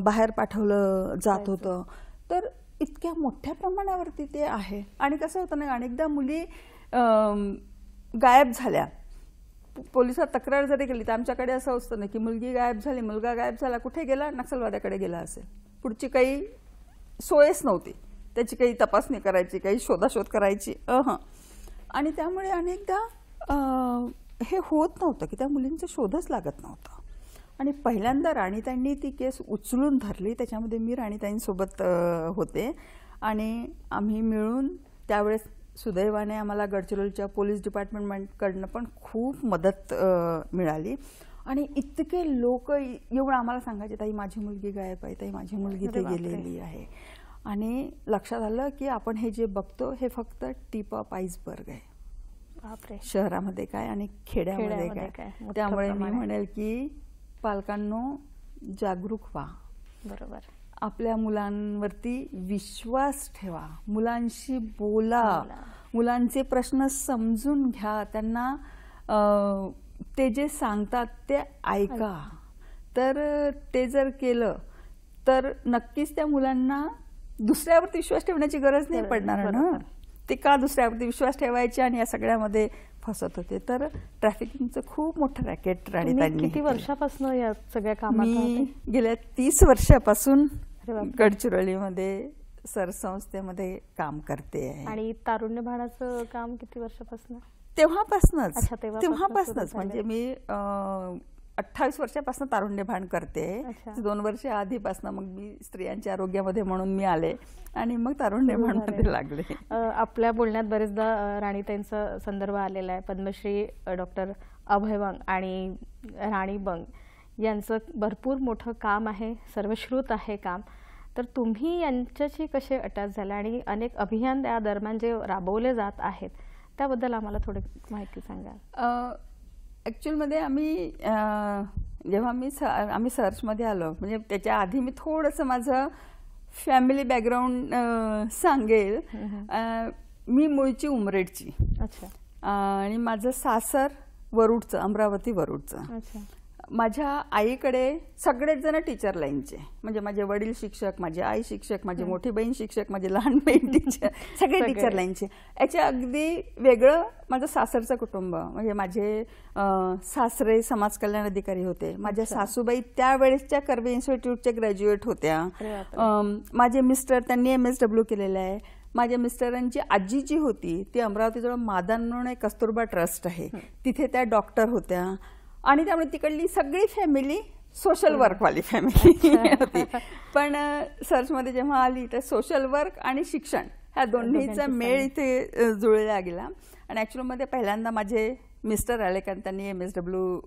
बाहेर पाठवलं जात होतं. तर इतक्या मोठ्या प्रमाणावरती ते आहे. आणि कसं होतं ना, अनेकदा मुली गायब झाल्या, पोलिसात तक्रार जरी केली तर आमच्याकडे असं असतं ना की मुलगी गायब झाली, मुलगा गायब झाला, कुठे गेला, नक्षलवाद्याकडे गेला असेल. पुढची काही सोयच नव्हती, त्याची काही तपासणी करायची, काही शोधाशोध करायची. आणि त्यामुळे अनेकदा हे होत नव्हतं की त्या मुलींचा शोधच लागत नव्हता. आणि पहिल्यांदा राणीताईंनी ती केस उचलून धरली. त्याच्यामध्ये मी राणीताईंसोबत होते आणि आम्ही मिळून त्यावेळेस सुदैवाने आम्हाला गडचिरोलीच्या पोलीस डिपार्टमेंटकडनं पण खूप मदत मिळाली. आणि इतके लोक येऊन आम्हाला सांगायचे ताई माझी मुलगी गायब आहे, ताई माझी मुलगी ते गेलेली आहे. आणि लक्षात आलं की आपण हे जे बघतो हे फक्त टिप ऑफ आईसबर्ग आहे, शहरामध्ये काय आणि खेड्यामध्ये काय. त्यामुळे मी म्हणेल की पालकांनो जागरूक व्हा, बरोबर, आपल्या मुलांवरती विश्वास ठेवा, मुलांशी बोला, मुलांचे प्रश्न समजून घ्या, त्यांना ते जे सांगतात ते ऐका. तर ते जर केलं तर नक्कीच त्या मुलांना दुसऱ्यावरती विश्वास ठेवण्याची गरज नाही पडणार ना. ते का दुसऱ्यावरती विश्वास ठेवायचे आणि या सगळ्यामध्ये फसत होते. तर ट्रॅफिकिंगचं खूप मोठं रॅकेट राणीताईंनी. किती वर्षापासून या सगळ्या कामात मी गेल्या 30 वर्षापासून गडचिरोलीमध्ये सरसंस्थेमध्ये काम करते आहे. आणि तारुण्य भाणाचं काम किती वर्षापासून? तेव्हापासूनच तेव्हापासूनच म्हणजे मी 28 वर्षापासून तारुण्य भान करते. 2 वर्ष आधीपासून मग मी स्त्रियांच्या आरोग्यामध्ये म्हणून मी आले आणि मग तारुण्य भान मध्ये लागले. आपल्या बोलण्यात बरेचदा राणीताईंचा संदर्भ आलेला आहे. पद्मश्री डॉक्टर अभय बंग आणि राणी बंग यांचं भरपूर मोठं काम आहे, सर्वश्रुत आहे काम. तर तुम्ही यांच्याशी कसे अटॅच झाले आणि अनेक अभियान या दरम्यान जे राबवले जात आहेत त्याबद्दल आम्हाला थोडी माहिती सांगा. ॲक्च्युअलमध्ये जेव्हा आम्ही सर्चमध्ये आलो, म्हणजे त्याच्या आधी मी थोडंसं माझं फॅमिली बॅकग्राऊंड सांगेल. मी मूळची उमरेडची. अच्छा. आणि माझं सासर वरुडचं, अमरावती वरुडचं. माझ्या आईकडे सगळेच जण टीचर लाईनचे, म्हणजे माझे वडील शिक्षक, माझी आई शिक्षक, माझी मोठी बहीण शिक्षक, माझी लहान बहीण टीचर, सगळे टीचर लाईनचे. याच्या अगदी वेगळं माझं सासरचं कुटुंब, म्हणजे माझे सासरे समाज कल्याण अधिकारी होते. माझ्या सासूबाई त्यावेळेसच्या कर्वे इन्स्टिट्यूटच्या ग्रॅज्युएट होत्या. माझे मिस्टर त्यांनी MSW केलेलं आहे. माझ्या मिस्टरांची आजी जी होती ती अमरावतीजवळ मादान म्हणून एक कस्तुरबा ट्रस्ट आहे, तिथे त्या डॉक्टर होत्या. आणि त्यामुळे तिकडली सगळी फॅमिली सोशल वर्कवाली फॅमिली होती. पण सर्चमध्ये जेव्हा आली तर सोशल वर्क आणि शिक्षण ह्या दोन्हीचा मेळ इथे जुळला गेला. आणि ॲक्च्युअलमध्ये पहिल्यांदा माझे मिस्टर आले, कारण त्यांनी MSW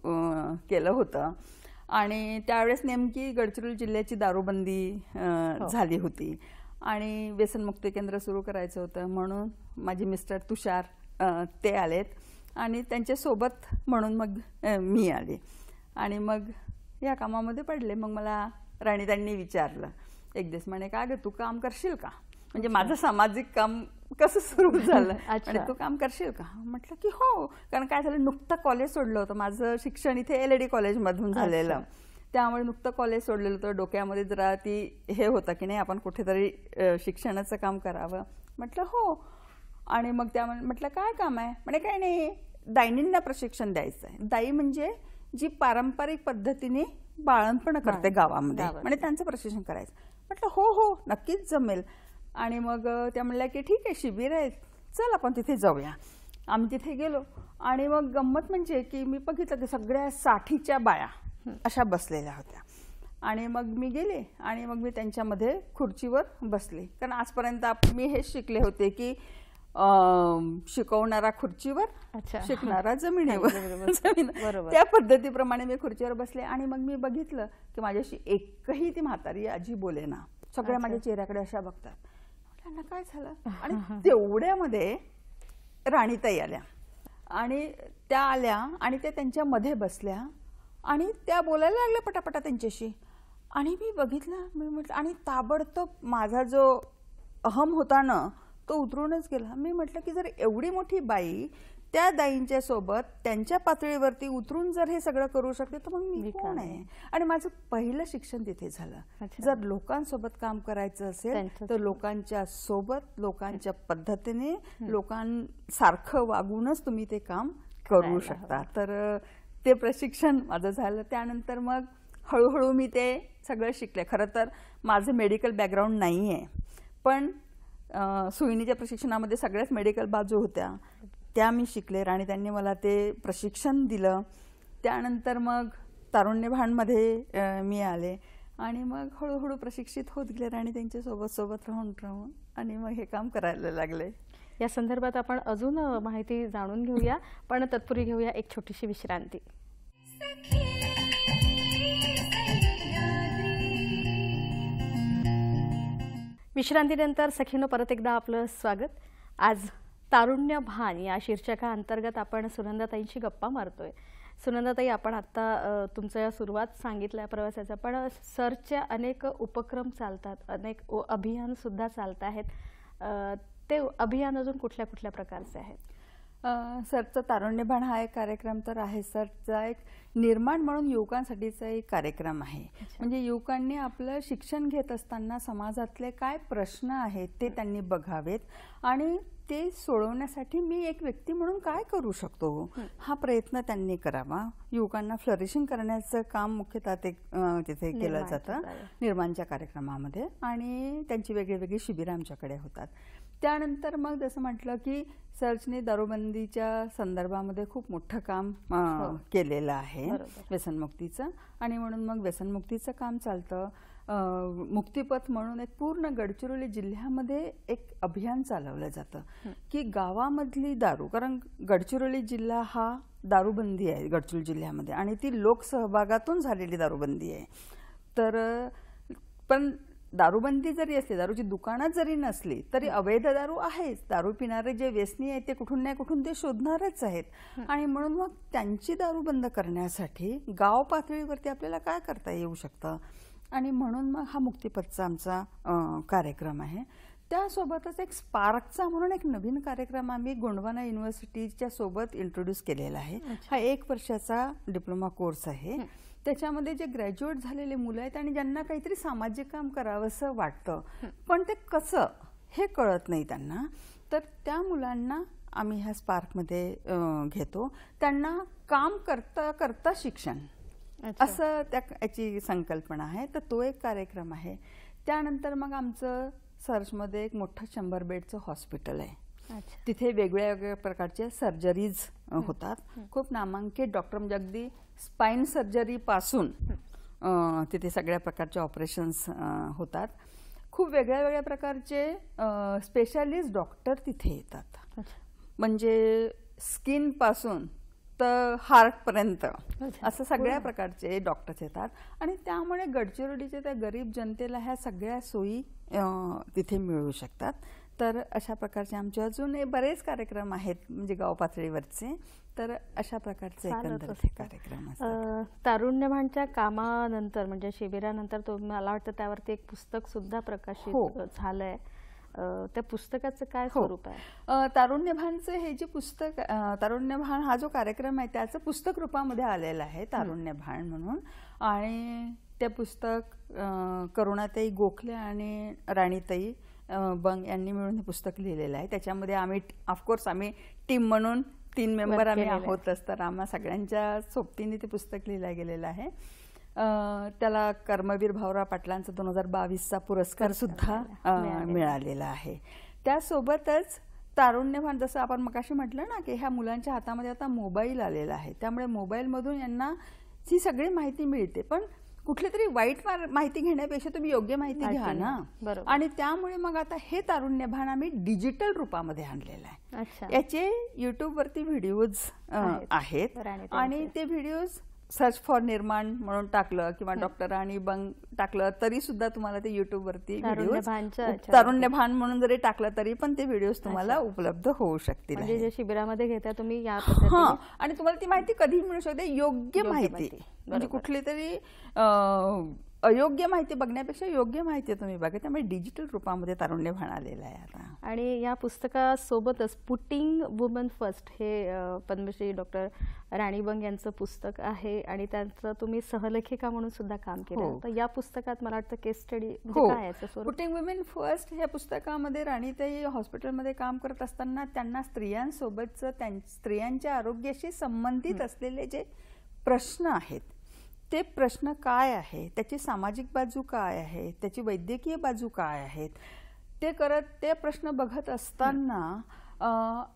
केलं होतं. आणि त्यावेळेस नेमकी गडचिरोली जिल्ह्याची दारूबंदी झाली होती आणि व्यसनमुक्ती केंद्र सुरू करायचं होतं, म्हणून माझे मिस्टर तुषार ते आलेत आणि त्यांच्यासोबत म्हणून मग मी आले आणि मग या कामामध्ये पडले. मग मला राणीताईंनी विचारलं एक दिवस, म्हणे का ग तू काम करशील का? म्हणजे माझं सामाजिक काम कसं सुरू झालं आणि तू काम करशील का? म्हटलं की हो, कारण काय झालं, नुकतं कॉलेज सोडलं होतं. माझं शिक्षण इथे LAD कॉलेजमधून झालेलं, त्यामुळे नुकतं कॉलेज सोडलेलं होतं. डोक्यामध्ये जरा ती हे होतं की नाही आपण कुठेतरी शिक्षणाचं काम करावं. म्हटलं हो. आणि मग त्या म्हटलं काय काम आहे? म्हणजे काय नाही, दायनींना प्रशिक्षण द्यायचं आहे. दाई म्हणजे जी पारंपरिक पद्धतीने बाळंतपण करते गावामध्ये, म्हणजे त्यांचं प्रशिक्षण करायचं. म्हटलं हो हो नक्कीच जमेल. आणि मग त्या म्हणल्या की ठीक आहे, शिबिर आहे, चल आपण तिथे जाऊया. आम्ही तिथे गेलो आणि मग गंमत म्हणजे की मी बघितलं की सगळ्या 60च्या बाया अशा बसलेल्या होत्या. आणि मग मी गेले आणि मग मी त्यांच्यामध्ये खुर्चीवर बसले, कारण आजपर्यंत मी हेच शिकले होते की शिकवणारा खुर्चीवर, शिकणारा जमिनीवर. त्या पद्धतीप्रमाणे मी खुर्चीवर बसले आणि मग मी बघितलं की माझ्याशी एकही ती म्हातारी आजी बोले ना, सगळ्या माझ्या चेहऱ्याकडे अशा बघतात. त्यांना काय झालं? आणि तेवढ्यामध्ये राणीताई आल्या आणि त्या आल्या आणि त्या त्यांच्यामध्ये बसल्या आणि त्या बोलायला लागल्या पटापटा त्यांच्याशी. आणि मी बघितलं, मी म्हटलं, आणि ताबडतोब माझा जो अहम होता ना तो उतरूनच गेला. मी म्हटलं की जर एवढी मोठी बाई त्या दाईंच्या सोबत त्यांच्या पातळीवरती उतरून जर हे सगळं करू शकते तर मग मी कोण आहे? आणि माझं पहिलं शिक्षण तिथे झालं. जर लोकांसोबत काम करायचं असेल तर लोकांच्या सोबत, लोकांच्या पद्धतीने, लोकांसारखं वागूनच तुम्ही ते काम करू शकता. तर ते प्रशिक्षण माझं झालं. त्यानंतर मग हळूहळू मी ते सगळं शिकले. खरं तर माझं मेडिकल बॅकग्राऊंड नाही आहे, पण सुईणीच्या प्रशिक्षणामध्ये सगळ्याच मेडिकल बाजू होत्या, त्या मी शिकले. आणि त्यांनी मला ते प्रशिक्षण दिलं. त्यानंतर मग तारुण्य भानमध्ये मी आले आणि मग हळूहळू प्रशिक्षित होत गेले आणि त्यांच्या सोबत राहून आणि मग हे काम करायला लागले. या संदर्भात आपण अजून माहिती जाणून घेऊया, पण तत्पूर्वी घेऊया एक छोटीशी विश्रांती. विश्रांतीनंतर सखीनो परत एकदा आपलं स्वागत. आज तारुण्य भान या शीर्षकाअंतर्गत आपण सुनंदाताईंशी गप्पा मारतोय. सुनंदाताई, आपण आता तुमच्या सुरुवात सांगितल्या प्रवासाचा, पण सर्चच्या अनेक उपक्रम चालतात, अनेक अभियान सुद्धा चालत आहेत. ते अभियान अजून कुठल्या कुठल्या प्रकारचे आहेत? सरचा तारुण्यभान हा एक कार्यक्रम तर आहे. सरचा एक निर्माण म्हणून युवकांसाठीचा एक कार्यक्रम आहे. म्हणजे युवकांनी आपलं शिक्षण घेत असताना समाजातले काय प्रश्न आहेत ते त्यांनी बघावेत आणि ते सोडवण्यासाठी मी एक व्यक्ती म्हणून काय करू शकतो हा प्रयत्न त्यांनी करावा. युवकांना फ्लरिशिंग करण्याचं काम मुख्यतः तिथे केलं जातं निर्माणच्या कार्यक्रमामध्ये आणि त्यांची वेगळी शिबिरं आमच्याकडे होतात. त्यानंतर मग जसं म्हटलं की सर्चने दारूबंदीच्या संदर्भामध्ये खूप मोठं काम केलेलं आहे व्यसनमुक्तीचं आणि म्हणून मग व्यसनमुक्तीचं काम चालतं. मुक्तिपथ म्हणून एक पूर्ण गडचिरोली जिल्ह्यामध्ये एक अभियान चालवलं जातं की गावामधली दारू, कारण गडचिरोली जिल्हा हा दारूबंदी आहे गडचिरोली जिल्ह्यामध्ये आणि ती लोकसहभागातून झालेली दारूबंदी आहे. तर पण दारूबंदी जरी असली, दारूची दुकानात जरी नसली तरी अवैध दारू आहेच. दारू पिणारे जे व्यसनी आहेत ते कुठून नाही कुठून ते शोधणारच आहेत आणि म्हणून मग त्यांची दारू बंद करण्यासाठी गाव पातळीवरती आपल्याला काय करता येऊ शकतं आणि म्हणून मग हा मुक्तिपथचा आमचा कार्यक्रम आहे. त्यासोबतच एक स्पार्कचा म्हणून एक नवीन कार्यक्रम आम्ही गोंडवाना युनिव्हर्सिटीच्या सोबत इंट्रोड्यूस केलेला आहे. हा 1 वर्षाचा डिप्लोमा कोर्स आहे. त्याच्यामध्ये जे ग्रॅज्युएट झालेले मुलं आहेत आणि ज्यांना काहीतरी सामाजिक काम करावंसं वाटतं पण ते कसं हे कळत नाही त्यांना, तर त्या मुलांना आम्ही ह्या स्पार्कमध्ये घेतो. त्यांना काम करता करता शिक्षण असं याची संकल्पना आहे. तर तो एक कार्यक्रम आहे. त्यानंतर मग आमचं सर्चमध्ये एक मोठं 100 बेडचं हॉस्पिटल आहे. तिथे वेगवेगळ्या प्रकारच्या सर्जरीज होतात. खूप नामांकित डॉक्टर म्हणजे अगदी स्पाइन सर्जरी पासून तिथे सगळ्या प्रकारचे ऑपरेशन्स होतात. खूप वेगळ्या प्रकारचे स्पेशालिस्ट डॉक्टर तिथे येतात. म्हणजे स्किन पासून तर हार्टपर्यंत असं सगळ्या प्रकारचे डॉक्टर्स येतात आणि त्यामुळे गडचिरोलीच्या त्या गरीब जनतेला ह्या सगळ्या सोयी तिथे मिळू शकतात. तर अशा प्रकारचे आमचे अजून बरेच कार्यक्रम आहेत म्हणजे गाव पातळीवरचे. तर अशा प्रकारचे एकंदरीत कार्यक्रम असतात. तारुण्यभानच्या कामानंतर म्हणजे शिबिरानंतर मला वाटतं त्यावरती एक पुस्तक सुद्धा प्रकाशित झालंय. त्या पुस्तकाचं काय स्वरूप आहे? तारुण्यभानचं हे जे पुस्तक तारुण्यभान हा जो कार्यक्रम आहे त्याचं पुस्तक रूपामध्ये आलेलं आहे तारुण्यभान म्हणून. आणि ते पुस्तक करुणाताई गोखले आणि राणीताई बंग यांनी मिळून हे पुस्तक लिहिलेलं आहे. त्याच्यामध्ये आम्ही ऑफकोर्स आम्ही टीम म्हणून 3 मेंबर आम्ही आहोतच. तर आम्हा सगळ्यांच्या सोबतीने ते पुस्तक लिहिलं गेलेलं आहे. त्याला कर्मवीर भाऊराव पाटलांचा 2022चा पुरस्कार सुद्धा मिळालेला आहे. त्यासोबतच तारुण्यभान जसं आपण मगाशी म्हटलं ना की ह्या मुलांच्या हातामध्ये आता मोबाईल आलेला आहे. त्यामुळे मोबाईलमधून यांना ही सगळी माहिती मिळते. पण कुठली तरी वाईट माहिती घेण्यापेक्षा तुम्ही योग्य माहिती घ्या ना. आणि त्यामुळे मग आता हे तारुण्यभान आम्ही डिजिटल रूपामध्ये आणलेलं आहे. याचे युट्यूबवरती व्हिडिओज आहेत आणि ते व्हिडिओज सर्च फॉर निर्माण म्हणून टाकलं किंवा डॉक्टर राणी बंग टाकलं तरी सुद्धा तुम्हाला ते युट्यूबवरती तारुण्यभान म्हणून जरी टाकलं तरी पण ते व्हिडिओज तुम्हाला उपलब्ध होऊ शकतील. म्हणजे जे शिबिरामध्ये घेता तुम्ही या आणि तुम्हाला ती माहिती कधी मिळू शकते, योग्य माहिती. म्हणजे कुठली तरी अयोग्य माहिती बघण्यापेक्षा योग्य माहिती तुम्ही बघा. त्यामुळे डिजिटल रूपामध्ये तारुण्यभान आलेलं आहे आता. आणि या पुस्तकासोबतच पुटिंग वुमन फर्स्ट हे पद्मश्री डॉक्टर राणी बंग यांचं पुस्तक आहे आणि त्यांचं तुम्ही सहलेखिका म्हणून सुद्धा काम केलं. तर या पुस्तकात मला वाटतं केस स्टडी काय आहे? पुटिंग वुमेन फर्स्ट या पुस्तकामध्ये राणीताई हॉस्पिटलमध्ये काम करत असताना त्यांना स्त्रियांसोबतचं स्त्रियांच्या आरोग्याशी संबंधित असलेले जे प्रश्न आहेत ते प्रश्न काय आहे, त्याची सामाजिक बाजू काय आहे, त्याची वैद्यकीय बाजू काय आहेत, ते प्रश्न बघत असताना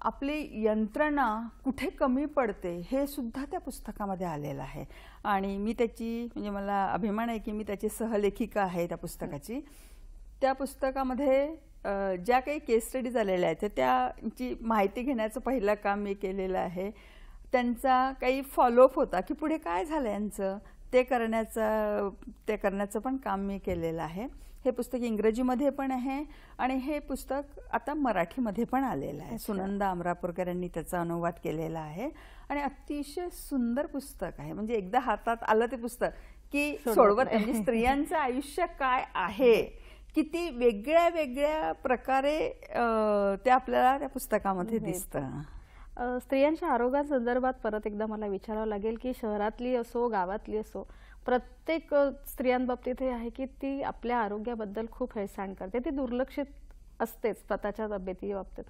आपली यंत्रणा कुठे कमी पडते हे सुद्धा त्या पुस्तकामध्ये आलेलं आहे. आणि मी त्याची म्हणजे मला अभिमान आहे की मी त्याची सहलेखिका आहे त्या पुस्तकाची. त्या पुस्तकामध्ये ज्या काही केस स्टडी झालेल्या आहेत त्याची माहिती घेण्याचं पहिलं काम मी केलेलं आहे. त्यांचा काही फॉलोअप होता की पुढे काय झालं यांचं ते करण्याचं पण काम मी केलेलं आहे. हे पुस्तक इंग्रजीमध्ये पण आहे आणि हे पुस्तक आता मराठीमध्ये पण आलेलं आहे. सुनंदा अमरापूरकर यांनी त्याचा अनुवाद केलेला आहे आणि अतिशय सुंदर पुस्तक आहे. म्हणजे एकदा हातात आलं ते पुस्तक की सोडवत म्हणजे स्त्रियांचं आयुष्य काय आहे, किती वेगळ्या वेगळ्या प्रकारे ते आपल्याला त्या पुस्तकामध्ये दिसतं. स्त्रियांच्या आरोग्यासंदर्भात परत एकदा मला विचारावं लागेल की शहरातली असो गावातली असो प्रत्येक स्त्रियांबाबतीत हे आहे की ती आपल्या आरोग्याबद्दल खूप हेळसांड करते, ती दुर्लक्षित असतेच स्वतःच्या तब्येती बाबतीत.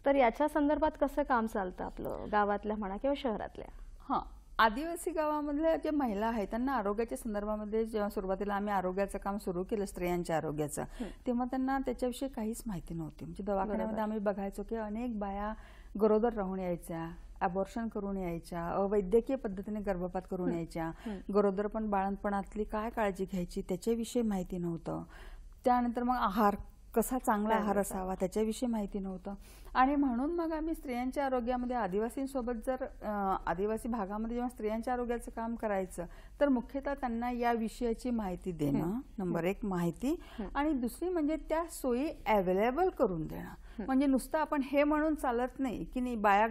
तर याच्या संदर्भात कसं काम चालतं आपलं गावातल्या म्हणा किंवा शहरातल्या? हां, आदिवासी गावामधल्या ज्या महिला आहेत त्यांना आरोग्याच्या संदर्भामध्ये जेव्हा सुरुवातीला आम्ही आरोग्याचं काम सुरू केलं स्त्रियांच्या आरोग्याचं, तेव्हा त्यांना त्याच्याविषयी काहीच माहिती नव्हती. म्हणजे दवाखान्यामध्ये आम्ही बघायचो की अनेक बाया गरोदर राहून यायच्या, अबॉर्शन करून यायच्या, अवैद्यकीय पद्धतीने गर्भपात करून यायच्या, गरोदर पण बाळंतपणातली काय काळजी घ्यायची त्याच्याविषयी माहिती नव्हतं. त्यानंतर मग आहार, कसा चांगला आहार असावा त्याच्याविषयी माहिती नव्हतं. आणि म्हणून मग आम्ही स्त्रियांच्या आरोग्यामध्ये आदिवासींसोबत जर आदिवासी भागामध्ये जेव्हा स्त्रियांच्या आरोग्याचं काम करायचं तर मुख्यतः त्यांना या विषयाची माहिती देणं, नंबर 1 माहिती, आणि दुसरी म्हणजे त्या सोयी अवेलेबल करून देणं. म्हणजे नुसतं आपण हे म्हणून चालत नाही की नाही बाया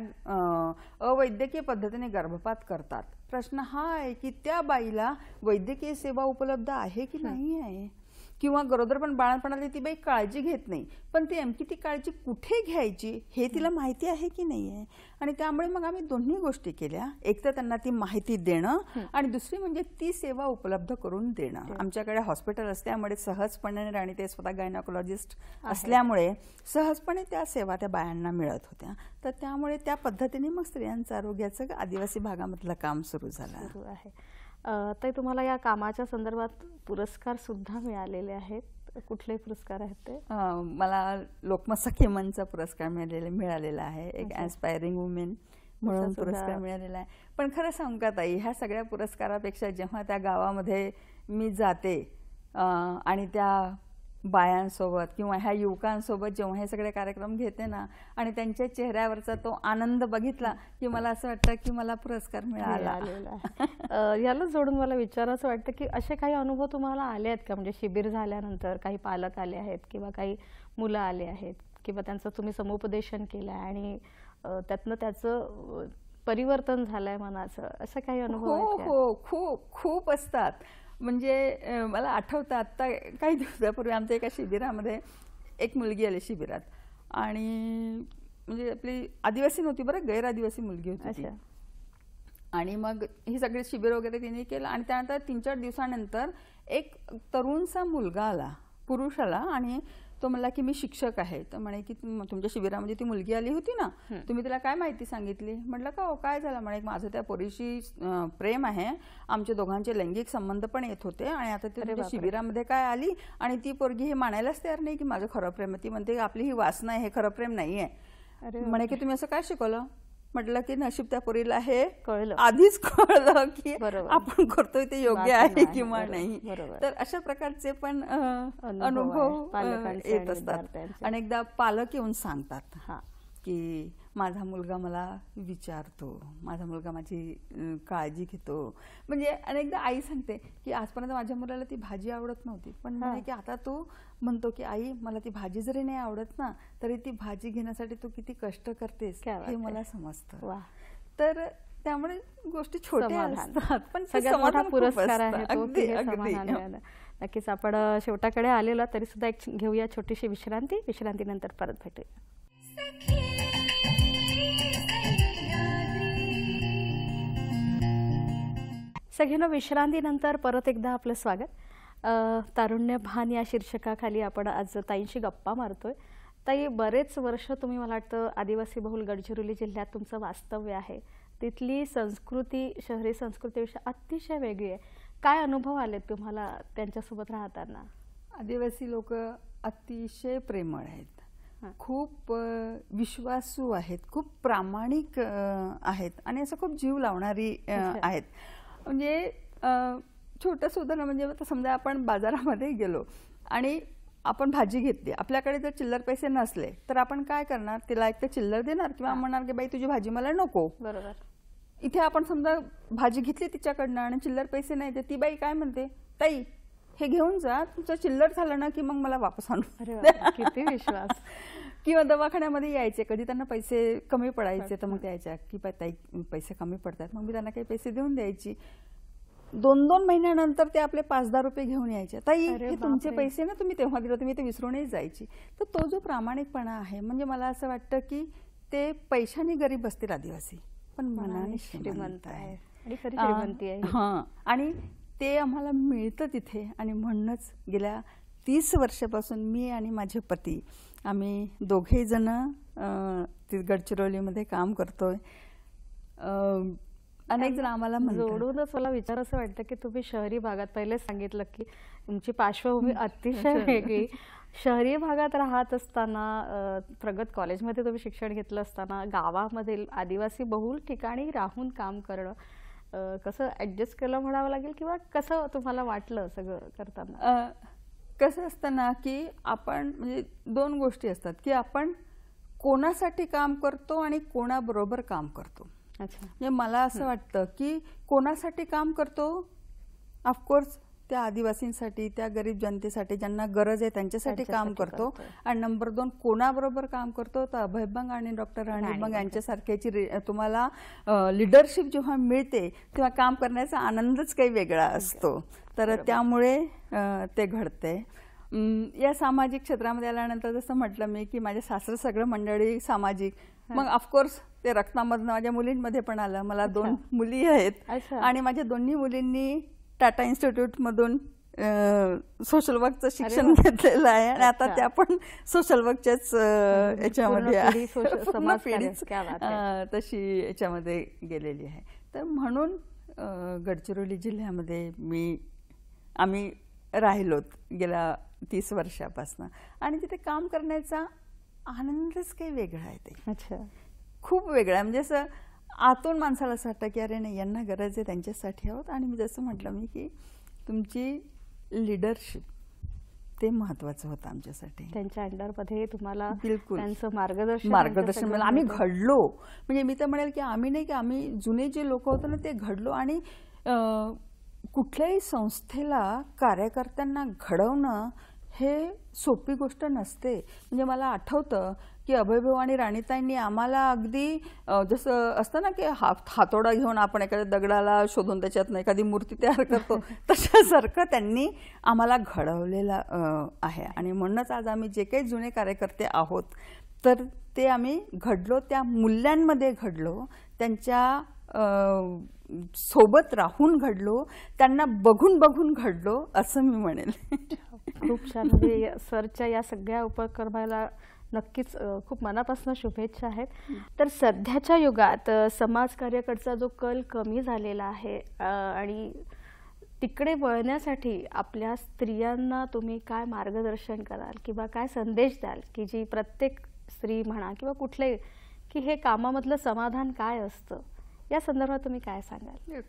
अवैद्यकीय पद्धतीने गर्भपात करतात. प्रश्न हा आहे की त्या बाईला वैद्यकीय सेवा उपलब्ध आहे की नाही आहे, किंवा गरोदर पण बाळंतपणातली ती बाई काळजी घेत नाही, पण ती नेमकी ती काळजी कुठे घ्यायची हे तिला माहिती आहे की नाही आहे. आणि त्यामुळे मग आम्ही दोन्ही गोष्टी केल्या, एक तर त्यांना ती माहिती देणं आणि दुसरी म्हणजे ती सेवा उपलब्ध करून देणं. आमच्याकडे हॉस्पिटल असल्यामुळे सहजपणे, आणि ते स्वतः गायनाकोलॉजिस्ट असल्यामुळे सहजपणे त्या सेवा त्या बायांना मिळत होत्या. तर त्यामुळे त्या पद्धतीने मग स्त्रियांचं आरोग्याचं आदिवासी भागामधलं काम सुरू झालं आहे. तर तुम्हाला या कामाच्या संदर्भात पुरस्कार सुद्धा मिळालेले आहेत. कुठले पुरस्कार आहेत ते? मला लोकमत सखी मंचचा पुरस्कार मिळालेला आहे, एक ॲस्पायरिंग वुमेन म्हणून पुरस्कार मिळालेला आहे. पण खरं सांगू का ताई, ह्या सगळ्या पुरस्कारापेक्षा जेव्हा त्या गावामध्ये मी जाते आणि त्या बायांसोबत किंवा ह्या युवकांसोबत जेव्हा हे सगळे कार्यक्रम घेते ना आणि त्यांच्या चेहऱ्यावरचा तो आनंद बघितला की मला असं वाटतं की मला पुरस्कार मिळाला. याला जोडून मला विचारायचं वाटतं की असे काही अनुभव तुम्हाला आले आहेत का? म्हणजे शिबिर झाल्यानंतर काही पालक आले आहेत किंवा काही मुलं आले आहेत किंवा त्यांचं तुम्ही समुपदेशन केलं आणि त्यातनं त्याचं परिवर्तन झालंय मनाचं, असं काही अनुभव आहेत का? हो, खूप खूप असतात. म्हणजे मला आठवतं आत्ता काही दिवसापूर्वी आमच्या एका शिबिरामध्ये एक मुलगी आली शिबिरात, आणि म्हणजे आपली आदिवासी नव्हती बरं, गैर आदिवासी मुलगी होती. आणि मग ही सगळी शिबिर वगैरे तिने केलं आणि त्यानंतर 3-4 दिवसानंतर एक तरुणसा मुलगा आला, पुरुष आला, आणि तो म्हणला की मी शिक्षक आहे. तर म्हणे की तुमच्या शिबिरामध्ये ती मुलगी आली होती ना, तुम्ही तिला काय माहिती सांगितली? म्हटलं का हो, काय झालं? म्हणे माझं त्या पोरीशी प्रेम आहे, आमच्या दोघांचे लैंगिक संबंध पण येत होते, आणि आता ती शिबिरामध्ये काय आली आणि ती पोरगी हे मानायलाच तयार नाही की माझं खरं प्रेम आहे. ती म्हणते आपली ही वासना आहे, हे खरं प्रेम नाही आहे. म्हणे की तुम्ही असं काय शिकवलं? म्हटलं की नशीब त्या पोरीला हे कळलं, आधीच कळलं की आपण करतोय ते योग्य आहे किंवा नाही. तर अशा प्रकारचे पण अनुभव येत असतात. अनेकदा पालक येऊन सांगतात की माझा मुलगा मला विचारतो, माझा मुलगा माझी काळजी घेतो. म्हणजे अनेकदा आई सांगते की आजपर्यंत माझ्या मुलाला ती भाजी आवडत नव्हती, पण म्हणे की आता तो म्हणतो की आई मला ती भाजी जरी नाही आवडत ना तरी ती भाजी घेण्यासाठी तू किती कष्ट करतेस हे मला समजतं. तर त्यामुळे गोष्टी छोट्या असतात पण सगळ्यात मोठा पुरस्कार आहे तो की हे समाधान मिळालं. नक्कीच आपण शेवटाकडे आलेलो तरी सुद्धा एक घेऊया छोटीशी विश्रांती. विश्रांतीनंतर परत भेटूया. सगळ्यांना विश्रांतीनंतर परत एकदा आपलं स्वागत. तारुण्य भान या शीर्षकाखाली आपण आज ताईंशी गप्पा मारतोय. ताई, बरेच वर्ष तुम्ही मला वाटतं आदिवासी बहुल गडचिरोली जिल्ह्यात तुमचं वास्तव्य आहे. तिथली संस्कृती शहरी संस्कृतीपेक्षा अतिशय वेगळी आहे. काय अनुभव आले तुम्हाला त्यांच्यासोबत राहताना? आदिवासी लोक अतिशय प्रेमळ आहेत, खूप विश्वासू आहेत, खूप प्रामाणिक आहेत आणि असं खूप जीव लावणारी आहेत. म्हणजे छोटंसं उदाहरण म्हणजे आता समजा आपण बाजारामध्ये गेलो आणि आपण भाजी घेतली, आपल्याकडे जर चिल्लर पैसे नसले तर आपण काय करणार? तिला एक तर चिल्लर देणार किंवा म्हणणार की बाई तुझी भाजी मला नको. बरोबर. इथे आपण समजा भाजी घेतली तिच्याकडनं आणि चिल्लर पैसे नाही तर ती बाई काय म्हणते, ताई हे घेऊन जा, तुझं चिल्लर झालं ना की मग मला वापस आणू. किती विश्वास. किंवा दवाखान्यामध्ये यायचे, कधी त्यांना पैसे कमी पडायचे तर मग यायच्या की ताई पैसे कमी पडतात, मग मी त्यांना काही पैसे देऊन द्यायची. 2-2 महिन्यानंतर ते आपले 5-10 रुपये घेऊन यायचे, ताई हे तुमचे पैसे ना, तुम्ही तेव्हा दिलं, तुम्ही ते विसरूनच जायची. तर तो जो प्रामाणिकपणा आहे, म्हणजे मला असं वाटतं की ते पैशाने गरीब असतील आदिवासी, पण मनाने श्रीमंत आहे आणि खरी श्रीमंती आहे. हां, आणि ते आम्हाला मिळतं तिथे. आणि म्हणूनच गेल्या 30 वर्षापासून मी आणि माझे पती आम्ही दोघेही जण गडचिरोलीमध्ये काम करतोय. अनेक जण आम्हाला जोडूनच मला विचारायचं वाटतं की तुम्ही शहरी भागात, पहिले सांगितलं की तुमची पार्श्वभूमी अतिशय वेगळी, शहरी भागात राहत असताना प्रगत कॉलेजमध्ये तुम्ही शिक्षण घेतलं असताना गावामधील आदिवासी बहुल ठिकाणी राहून काम करणं कसं ॲडजस्ट केलं म्हणावं लागेल, किंवा कसं तुम्हाला वाटलं सगळं करताना? कसं असतं ना की आपण म्हणजे दोन गोष्टी असतात की आपण कोणासाठी काम करतो आणि कोणाबरोबर काम करतो. म्हणजे मला असं वाटतं की कोणासाठी काम करतो, ऑफकोर्स त्या आदिवासींसाठी, त्या गरीब जनतेसाठी, ज्यांना गरज आहे त्यांच्यासाठी काम करतो. आणि नंबर 2, कोणाबरोबर काम करतो तर अभयभंग आणि डॉक्टर राणीबंग यांच्यासारख्याची तुम्हाला लिडरशिप जेव्हा मिळते तेव्हा काम करण्याचा आनंदच काही वेगळा असतो. तर त्यामुळे ते घडते. या सामाजिक क्षेत्रामध्ये आल्यानंतर जसं म्हटलं मी की माझ्या सासरं सगळं मंडळी सामाजिक, मग ऑफकोर्स ते रक्तामधनं माझ्या मुलींमध्ये पण आलं. मला 2 मुली आहेत आणि माझ्या दोन्ही मुलींनी टाटा इन्स्टिट्यूटमधून सोशल वर्कचं शिक्षण घेतलेलं आहे आणि आता त्या पण सोशल वर्कच्याच याच्यामध्ये तशी याच्यामध्ये गेलेली आहे. तर म्हणून गडचिरोली जिल्ह्यामध्ये आम्ही राहिलोत गेल्या 30 वर्षापासून आणि तिथे काम करण्याचा आनंदच काही वेगळा आहे. ते खूप वेगळा आहे. म्हणजे असं आतून माणसाला असं वाटतं की अरे नाही, यांना गरज आहे, त्यांच्यासाठी आहोत. आणि मी जसं म्हटलं मी की तुमची लिडरशिप ते महत्वाचं होतं आमच्यासाठी. त्यांच्या अंडरमध्ये तुम्हाला बिलकुल त्यांचं मार्गदर्शन मिळालं. आम्ही घडलो. म्हणजे मी तर म्हणेल की आम्ही नाही की आम्ही जुने जे लोक होतो ना ते घडलो. आणि कुठल्याही संस्थेला कार्यकर्त्यांना घडवणं हे सोपी गोष्ट नसते. म्हणजे मला आठवतं की अभयभाऊ आणि राणीताईंनी आम्हाला अगदी जसं असतं ना की हातोडा घेऊन आपण एखाद्या दगडाला शोधून त्याच्यातनं एखादी मूर्ती तयार करतो तशासारखं त्यांनी आम्हाला घडवलेलं आहे. आणि म्हणूनच आज आम्ही जे काही जुने कार्यकर्ते आहोत तर ते आम्ही घडलो, त्या मूल्यांमध्ये घडलो, त्यांच्या सोबत राहून घडलो, त्यांना बघून बघून घडलो असं मी म्हणेल. खूप छान. म्हणजे सरच्या या सगळ्या उपक्रमाला नक्कीच खूप मनापासून शुभेच्छा आहेत. तर सध्याच्या युगात समाजकार्याकडचा जो कल कमी झालेला आहे आणि तिकडे वळण्यासाठी आपल्या स्त्रियांना तुम्ही काय मार्गदर्शन कराल किंवा काय संदेश द्याल की जी प्रत्येक स्त्री म्हणा किंवा कुठले की हे कामामधलं समाधान काय असतं, या संदर्भात तुम्ही काय सांगाल?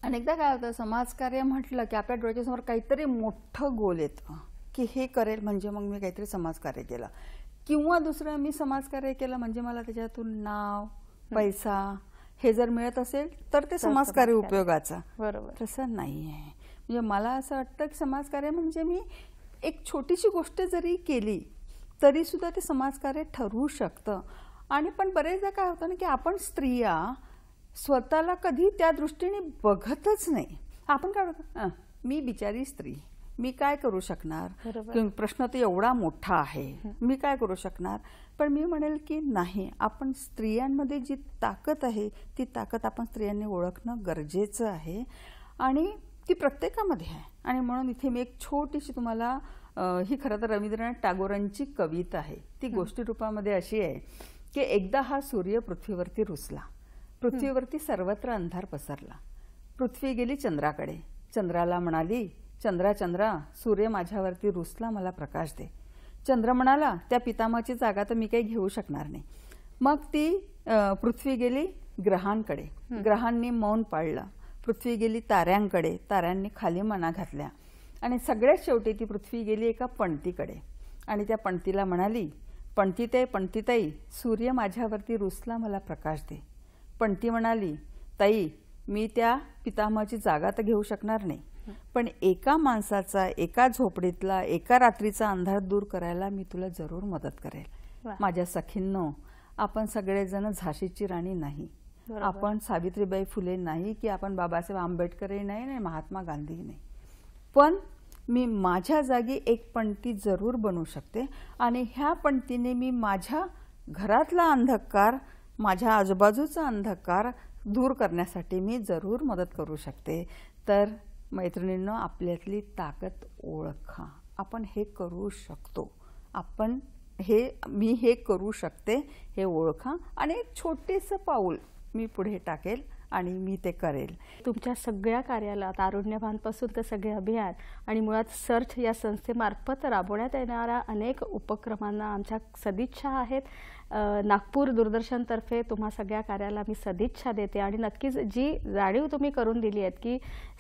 अनेकदा काय होतं, समाजकार्य म्हटलं की आपल्या डोळ्यासमोर काहीतरी मोठं गोल येतं की हे करेल म्हणजे मग मी काहीतरी समाजकार्य केलं, किंवा दुसरं मी समाजकार्य केलं म्हणजे मला त्याच्यातून नाव, पैसा हे जर मिळत असेल तर ते समाजकार्य उपयोगाचं. बरोबर. तसं नाही आहे. म्हणजे मला असं वाटतं की समाजकार्य म्हणजे मी एक छोटीशी गोष्ट जरी केली तरी सुद्धा ते समाजकार्य ठरवू शकतं. आणि पण बरेचदा काय होतं ना की आपण स्त्रिया स्वतःला कधी त्या दृष्टीने बघतच नाही. आपण काय म्हणतो, मी बिचारी स्त्री, मी काय करू शकणार, प्रश्न तर एवढा मोठा आहे, मी काय करू शकणार. पण मी म्हणेल की नाही, आपण स्त्रियांमध्ये जी ताकद आहे ती ताकद आपण स्त्रियांनी ओळखणं गरजेचं आहे आणि ती प्रत्येकामध्ये आहे. आणि म्हणून इथे मी एक छोटीशी तुम्हाला ही खरं तर रवींद्रनाथ टागोरांची कविता आहे. ती गोष्टी रूपामध्ये अशी आहे की एकदा हा सूर्य पृथ्वीवरती रुसला, पृथ्वीवरती सर्वत्र अंधार पसरला, पृथ्वी गेली चंद्राकडे, चंद्राला म्हणाली चंद्रा चंद्रा, सूर्य माझ्यावरती रुसला, मला प्रकाश दे. चंद्र म्हणाला त्या पितामाची जागा तर मी काही घेऊ शकणार नाही. मग ती पृथ्वी गेली ग्रहांकडे, ग्रहांनी मौन पाळलं. पृथ्वी गेली ताऱ्यांकडे, ताऱ्यांनी खाली मना घातल्या. आणि सगळ्यात शेवटी ती पृथ्वी गेली एका पणतीकडे आणि त्या पणतीला म्हणाली पणतीताई, सूर्य माझ्यावरती रुसला, मला प्रकाश दे. पणती म्हणाली ताई, मी त्या पितामहाची जागा तर घेऊ शकणार नाही, पण एका माणसाचा, एका झोपडीतला, एका रात्रीचा अंधार दूर करायला मी तुला जरूर मदत करेल. माझ्या सखींनो, आपण सगळेजण झाशीची राणी नाही, आपण सावित्रीबाई फुले नाही, की आपण बाबासाहेब आंबेडकरही नाही, महात्मा गांधी नाही, पण मी माझ्या जागी एक पणती जरूर बनवू शकते आणि ह्या पणतीने मी माझ्या घरातला अंधकार, माझ्या आजूबाजूचा अंधकार दूर करण्यासाठी मी जरूर मदत करू शकते. तर मैत्रिणींनो, आपल्यातली ताकद ओळखा. आपण हे करू शकतो. मी हे करू शकते हे ओळखा आणि एक छोटेसं पाऊल मी पुढे टाकेल आणि मी ते करेल. तुमच्या सगळ्या कार्याला, तारुण्यभानपासून ते सगळे अभियान आणि मुळात सर्च या संस्थेमार्फत राबवण्यात येणाऱ्या अनेक उपक्रमांना आमच्या सदिच्छा आहेत. नागपूर दूरदर्शनतर्फे तुम्हा सगळ्या कार्याला मी सदिच्छा देते आणि नक्कीच जी जाणीव तुम्ही करून दिली आहेत की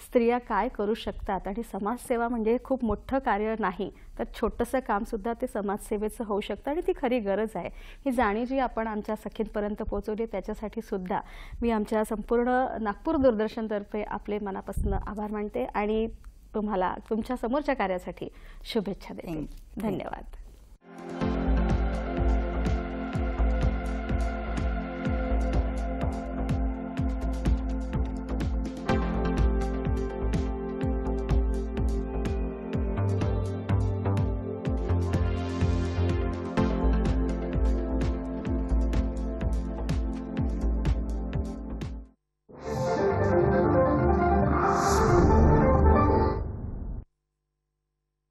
स्त्रिया काय करू शकतात आणि समाजसेवा म्हणजे खूप मोठं कार्य नाही, तर छोटंसं कामसुद्धा ते समाजसेवेचं होऊ शकतं आणि ती खरी गरज आहे. ही जाणीव जी आपण आमच्या सखींपर्यंत पोहोचवली त्याच्यासाठी सुद्धा मी आमच्या संपूर्ण नागपूर दूरदर्शनतर्फे आपले मनापासून आभार मानते आणि तुम्हाला तुमच्या समोरच्या कार्यासाठी शुभेच्छा देते. धन्यवाद.